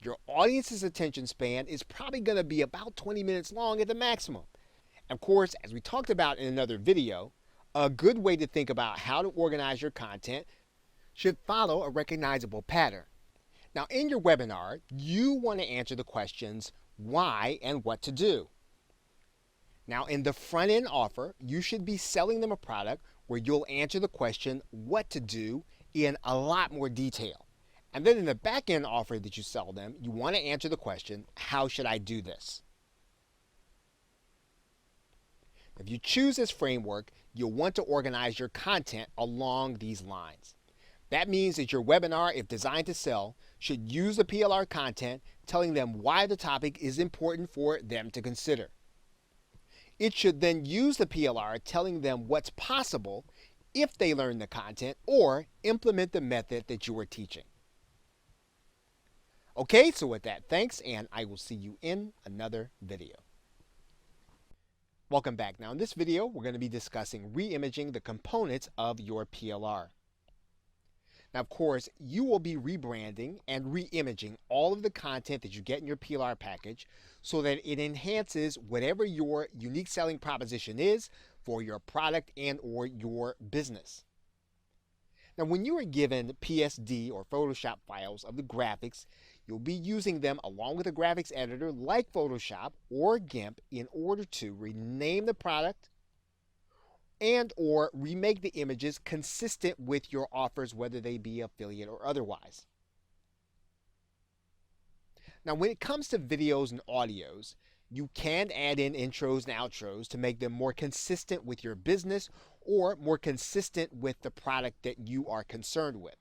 Your audience's attention span is probably going to be about 20 minutes long at the maximum. Of course, as we talked about in another video, a good way to think about how to organize your content should follow a recognizable pattern. Now, in your webinar, you want to answer the questions why and what to do. Now, in the front-end offer, you should be selling them a product where you'll answer the question what to do in a lot more detail. And then in the back-end offer that you sell them, you want to answer the question, how should I do this? If you choose this framework, you'll want to organize your content along these lines. That means that your webinar, if designed to sell, should use the PLR content telling them why the topic is important for them to consider. It should then use the PLR telling them what's possible if they learn the content or implement the method that you are teaching. Okay, so with that, thanks, and I will see you in another video. Welcome back. Now in this video, we're going to be discussing re-imaging the components of your PLR. Now, of course, you will be rebranding and re-imaging all of the content that you get in your PLR package so that it enhances whatever your unique selling proposition is for your product and or your business. Now, when you are given PSD or Photoshop files of the graphics, you'll be using them along with a graphics editor like Photoshop or GIMP in order to rename the product and or remake the images consistent with your offers, whether they be affiliate or otherwise. Now, when it comes to videos and audios, you can add in intros and outros to make them more consistent with your business or more consistent with the product that you are concerned with.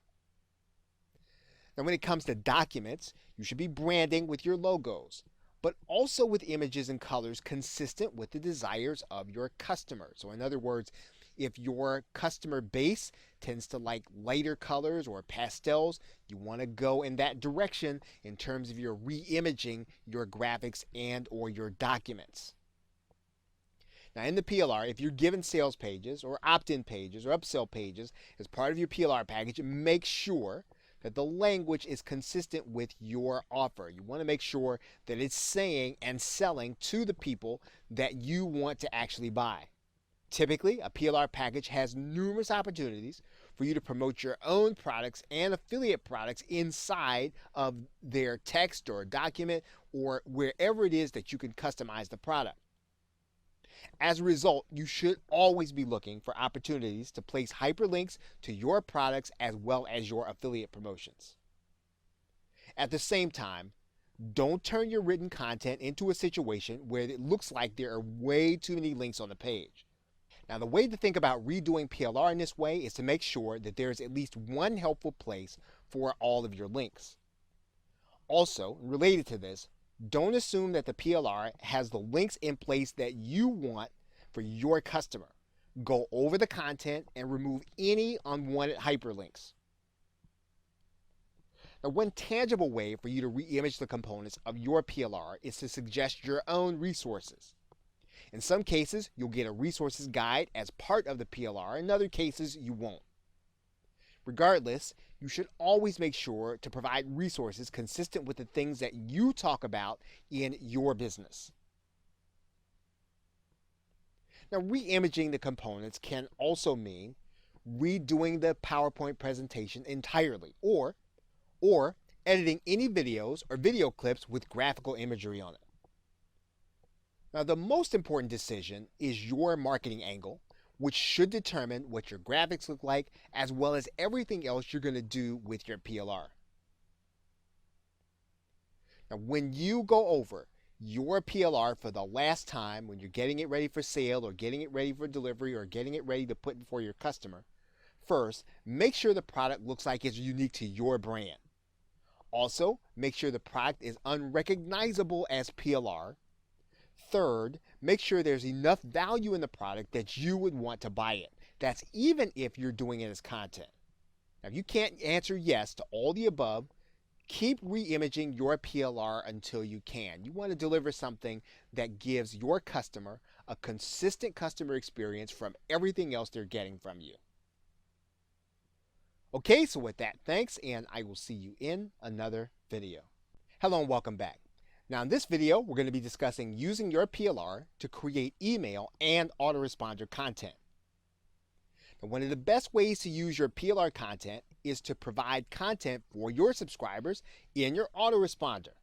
Now, when it comes to documents, you should be branding with your logos, but also with images and colors consistent with the desires of your customers. So in other words, if your customer base tends to like lighter colors or pastels, you want to go in that direction in terms of your re-imaging your graphics and or your documents. Now in the PLR, if you're given sales pages or opt-in pages or upsell pages as part of your PLR package, make sure that the language is consistent with your offer. You want to make sure that it's saying and selling to the people that you want to actually buy. Typically, a PLR package has numerous opportunities for you to promote your own products and affiliate products inside of their text or document or wherever it is that you can customize the product. As a result, you should always be looking for opportunities to place hyperlinks to your products as well as your affiliate promotions. At the same time, don't turn your written content into a situation where it looks like there are way too many links on the page. Now, the way to think about redoing PLR in this way is to make sure that there is at least one helpful place for all of your links. Also, related to this, don't assume that the PLR has the links in place that you want for your customer. Go over the content and remove any unwanted hyperlinks. Now, one tangible way for you to re-image the components of your PLR is to suggest your own resources. In some cases, you'll get a resources guide as part of the PLR. In other cases, you won't. Regardless, you should always make sure to provide resources consistent with the things that you talk about in your business. Now, re-imaging the components can also mean redoing the PowerPoint presentation entirely, or editing any videos or video clips with graphical imagery on it. Now, the most important decision is your marketing angle, which should determine what your graphics look like, as well as everything else you're going to do with your PLR. Now, when you go over your PLR for the last time, when you're getting it ready for sale or getting it ready for delivery or getting it ready to put before your customer, first, make sure the product looks like it's unique to your brand. Also, make sure the product is unrecognizable as PLR. Third, make sure there's enough value in the product that you would want to buy it. That's even if you're doing it as content. Now, if you can't answer yes to all the above, keep re-imaging your PLR until you can. You want to deliver something that gives your customer a consistent customer experience from everything else they're getting from you. Okay, so with that, thanks, and I will see you in another video. Hello and welcome back. Now in this video, we're going to be discussing using your PLR to create email and autoresponder content. Now, one of the best ways to use your PLR content is to provide content for your subscribers in your autoresponder.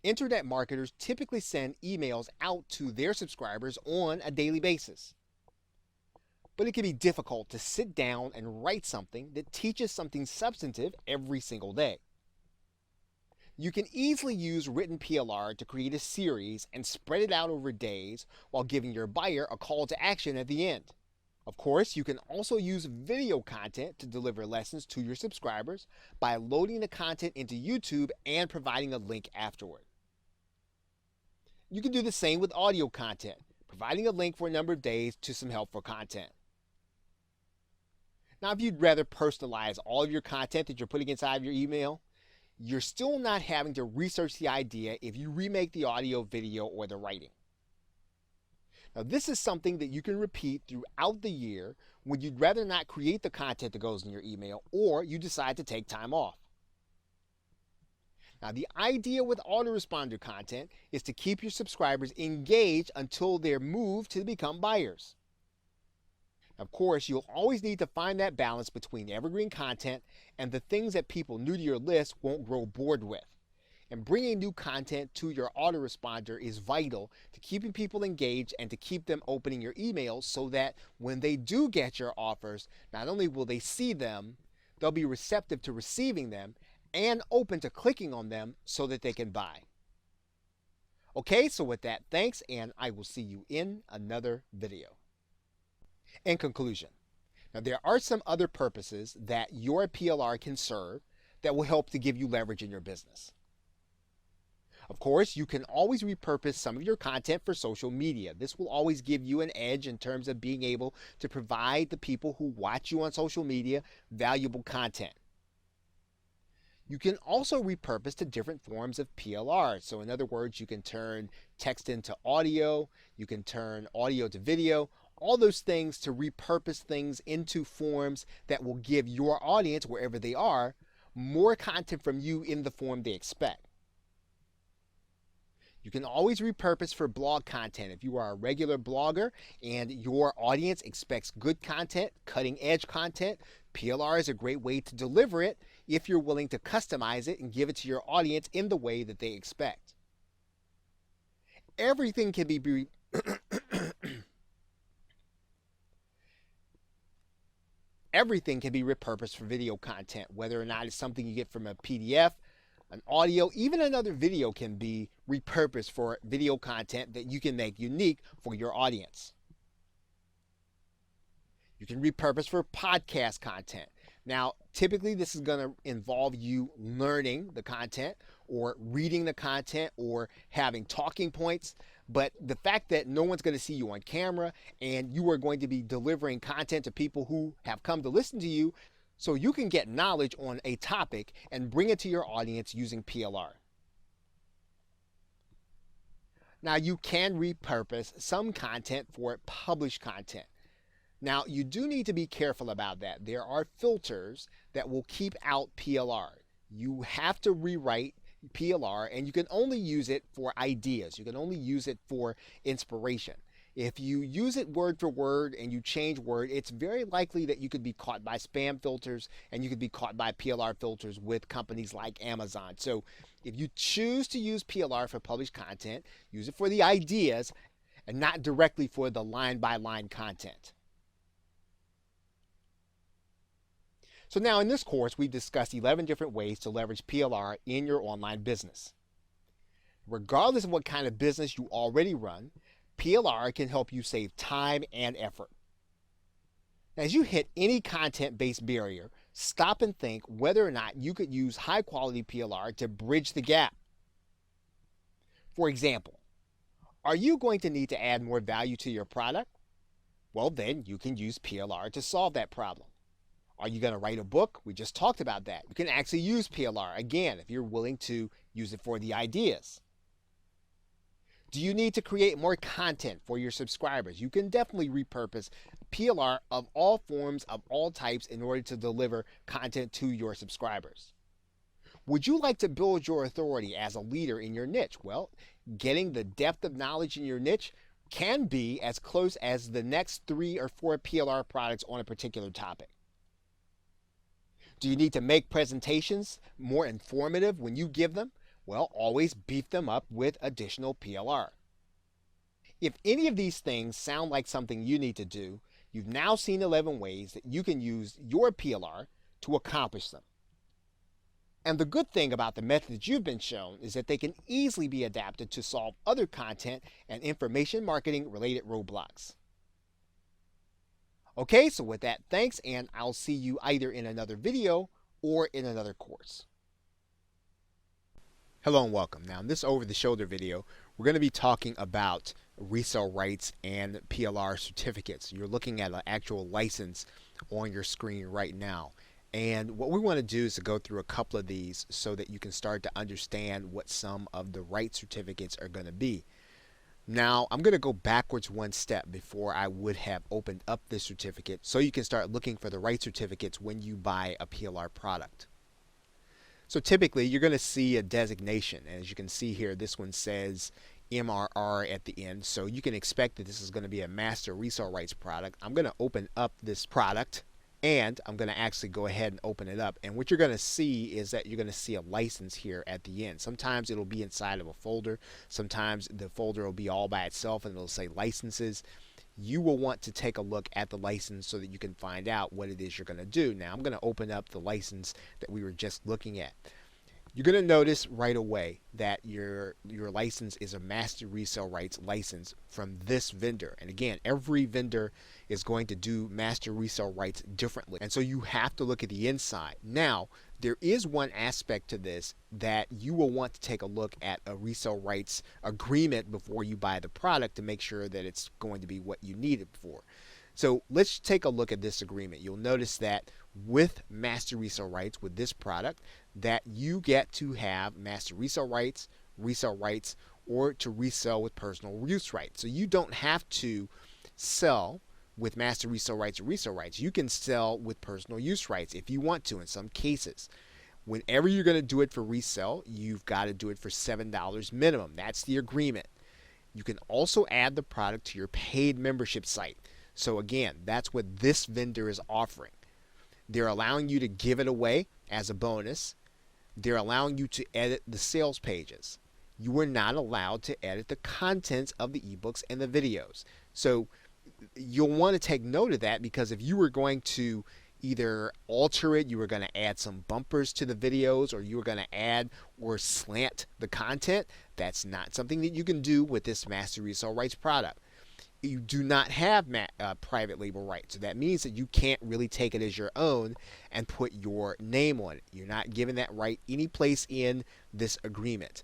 Internet marketers typically send emails out to their subscribers on a daily basis. But it can be difficult to sit down and write something that teaches something substantive every single day. You can easily use written PLR to create a series and spread it out over days while giving your buyer a call to action at the end. Of course, you can also use video content to deliver lessons to your subscribers by loading the content into YouTube and providing a link afterward. You can do the same with audio content, providing a link for a number of days to some helpful content. Now, if you'd rather personalize all of your content that you're putting inside of your email, you're still not having to research the idea if you remake the audio, video, or the writing. Now, this is something that you can repeat throughout the year when you'd rather not create the content that goes in your email or you decide to take time off. Now, the idea with autoresponder content is to keep your subscribers engaged until they're moved to become buyers. Of course, you'll always need to find that balance between evergreen content and the things that people new to your list won't grow bored with. And bringing new content to your autoresponder is vital to keeping people engaged and to keep them opening your emails so that when they do get your offers, not only will they see them, they'll be receptive to receiving them and open to clicking on them so that they can buy. Okay, so with that, thanks, and I will see you in another video. In conclusion, now there are some other purposes that your PLR can serve that will help to give you leverage in your business. Of course, you can always repurpose some of your content for social media. This will always give you an edge in terms of being able to provide the people who watch you on social media valuable content. You can also repurpose to different forms of PLR. So in other words, you can turn text into audio, you can turn audio to video, all those things to repurpose things into forms that will give your audience, wherever they are, more content from you in the form they expect. You can always repurpose for blog content. If you are a regular blogger and your audience expects good content, cutting edge content, PLR is a great way to deliver it if you're willing to customize it and give it to your audience in the way that they expect. Everything can be Everything can be repurposed for video content, whether or not it's something you get from a PDF, an audio, even another video can be repurposed for video content that you can make unique for your audience. You can repurpose for podcast content. Now, typically this is going to involve you learning the content or reading the content or having talking points. But the fact that no one's going to see you on camera and you are going to be delivering content to people who have come to listen to you, So you can get knowledge on a topic and bring it to your audience using PLR. Now you can repurpose some content for published content. Now you do need to be careful about that. There are filters that will keep out PLR. You have to rewrite PLR and you can only use it for ideas. You can only use it for inspiration. If you use it word for word and you change word, it's very likely that you could be caught by spam filters and you could be caught by PLR filters with companies like Amazon. So if you choose to use PLR for published content, use it for the ideas and not directly for the line by line content. So now in this course, we've discussed 11 different ways to leverage PLR in your online business. Regardless of what kind of business you already run, PLR can help you save time and effort. As you hit any content-based barrier, stop and think whether or not you could use high-quality PLR to bridge the gap. For example, are you going to need to add more value to your product? Well, then you can use PLR to solve that problem. Are you going to write a book? We just talked about that. You can actually use PLR, again, if you're willing to use it for the ideas. Do you need to create more content for your subscribers? You can definitely repurpose PLR of all forms, of all types, in order to deliver content to your subscribers. Would you like to build your authority as a leader in your niche? Well, getting the depth of knowledge in your niche can be as close as the next 3 or 4 PLR products on a particular topic. Do you need to make presentations more informative when you give them? Well, always beef them up with additional PLR. If any of these things sound like something you need to do, you've now seen 11 ways that you can use your PLR to accomplish them. And the good thing about the methods you've been shown is that they can easily be adapted to solve other content and information marketing related roadblocks. Okay, so with that, thanks, and I'll see you either in another video or in another course. Hello and welcome. Now in this over-the-shoulder video, we're going to be talking about resale rights and PLR certificates. You're looking at an actual license on your screen right now. And what we want to do is to go through a couple of these so that you can start to understand what some of the right certificates are going to be. Now, I'm going to go backwards one step before I would have opened up this certificate so you can start looking for the right certificates when you buy a PLR product. So typically, you're going to see a designation. As you can see here, this one says MRR at the end. So you can expect that this is going to be a master resale rights product. I'm going to open up this product and I'm going to actually go ahead and open it up. And what you're going to see is that you're going to see a license here at the end. Sometimes it'll be inside of a folder. Sometimes the folder will be all by itself and it'll say licenses. You will want to take a look at the license so that you can find out what it is you're going to do. Now I'm going to open up the license that we were just looking at. You're going to notice right away that your license is a master resale rights license from this vendor. And again, every vendor is going to do master resale rights differently. And so you have to look at the inside. Now, there is one aspect to this that you will want to take a look at a resale rights agreement before you buy the product to make sure that it's going to be what you need it for. So let's take a look at this agreement. You'll notice that with master resale rights with this product that you get to have master resale rights, or to resell with personal use rights. So you don't have to sell with master resale rights or resale rights. You can sell with personal use rights if you want to in some cases. Whenever you're going to do it for resale, you've got to do it for $7 minimum. That's the agreement. You can also add the product to your paid membership site. So again, that's what this vendor is offering. They're allowing you to give it away as a bonus. They're allowing you to edit the sales pages. You are not allowed to edit the contents of the ebooks and the videos. So you'll want to take note of that, because if you were going to either alter it, you were going to add some bumpers to the videos, or you were going to add or slant the content, that's not something that you can do with this master resale rights product. You do not have private label rights. So that means that you can't really take it as your own and put your name on it. You're not given that right any place in this agreement.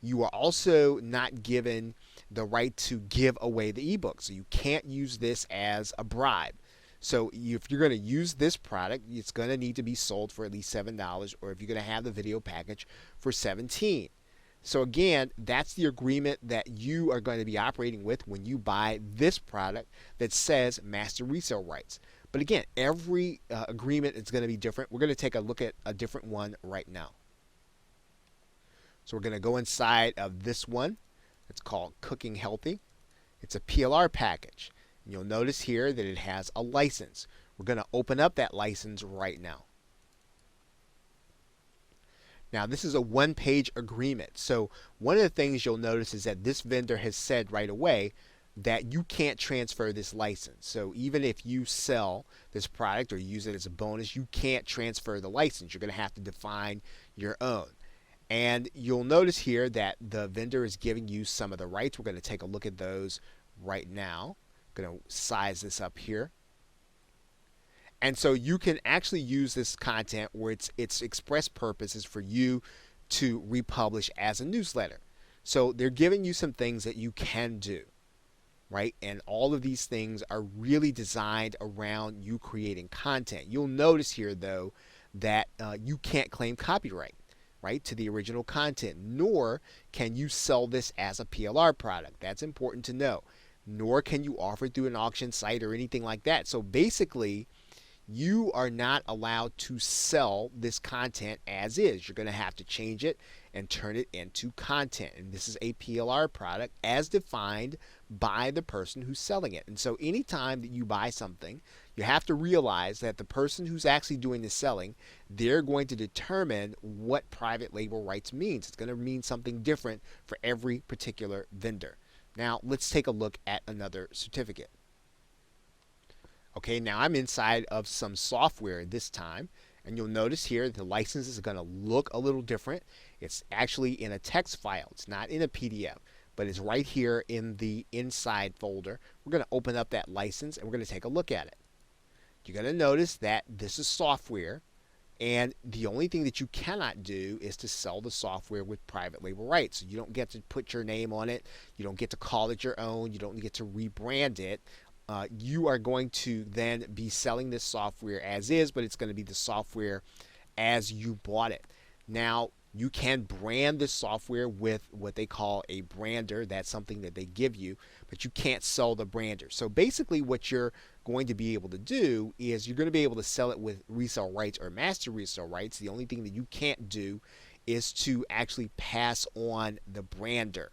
You are also not given the right to give away the ebook. So you can't use this as a bribe. So if you're going to use this product, it's going to need to be sold for at least $7, or if you're going to have the video package for $17. So again, that's the agreement that you are going to be operating with when you buy this product that says master resale rights. But again, every agreement is going to be different. We're going to take a look at a different one right now. So we're going to go inside of this one. It's called Cooking Healthy. It's a PLR package. And you'll notice here that it has a license. We're going to open up that license right now. Now, this is a one-page agreement. So one of the things you'll notice is that this vendor has said right away that you can't transfer this license. So even if you sell this product or use it as a bonus, you can't transfer the license. You're going to have to define your own. And you'll notice here that the vendor is giving you some of the rights. We're going to take a look at those right now. I'm going to size this up here. And so you can actually use this content where its express purpose is for you to republish as a newsletter. So they're giving you some things that you can do, right? And all of these things are really designed around you creating content. You'll notice here, though, that you can't claim copyright, right, to the original content, nor can you sell this as a PLR product. That's important to know. Nor can you offer it through an auction site or anything like that. So basically, you are not allowed to sell this content as is. You're going to have to change it and turn it into content. And this is a PLR product as defined by the person who's selling it. And so anytime that you buy something, you have to realize that the person who's actually doing the selling, they're going to determine what private label rights means. It's going to mean something different for every particular vendor. Now, let's take a look at another certificate. Okay, now I'm inside of some software this time, and you'll notice here the license is going to look a little different. It's actually in a text file. It's not in a PDF, but it's right here in the inside folder. We're going to open up that license, and we're going to take a look at it. You're going to notice that this is software, and the only thing that you cannot do is to sell the software with private label rights. So you don't get to put your name on it. You don't get to call it your own. You don't get to rebrand it. You are going to then be selling this software as is, but it's going to be the software as you bought it. Now, you can brand this software with what they call a brander. That's something that they give you, but you can't sell the brander. So basically what you're going to be able to do is you're going to be able to sell it with resale rights or master resale rights. The only thing that you can't do is to actually pass on the brander.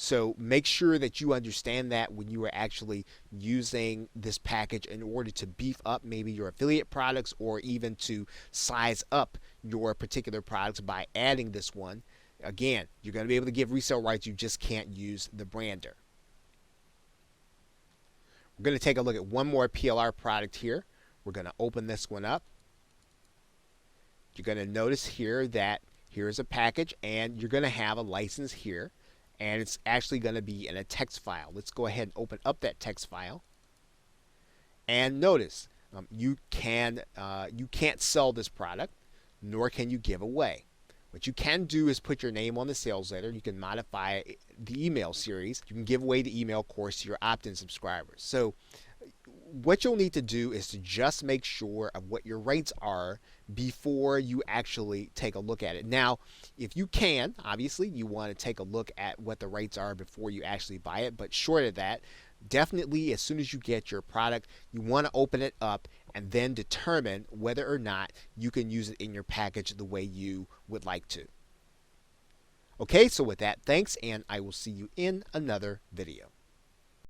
So make sure that you understand that when you are actually using this package in order to beef up maybe your affiliate products or even to size up your particular products by adding this one. Again, you're going to be able to give resale rights. You just can't use the brander. We're going to take a look at one more PLR product here. We're going to open this one up. You're going to notice here that here's a package and you're going to have a license here. And it's actually going to be in a text file. Let's go ahead and open up that text file. And notice you can't sell this product, nor can you give away. What you can do is put your name on the sales letter. You can modify the email series. You can give away the email course to your opt-in subscribers. So what you'll need to do is to just make sure of what your rates are before you actually take a look at it. Now, if you can, obviously, you want to take a look at what the rates are before you actually buy it. But short of that, definitely as soon as you get your product, you want to open it up and then determine whether or not you can use it in your package the way you would like to. Okay, so with that, thanks, and I will see you in another video.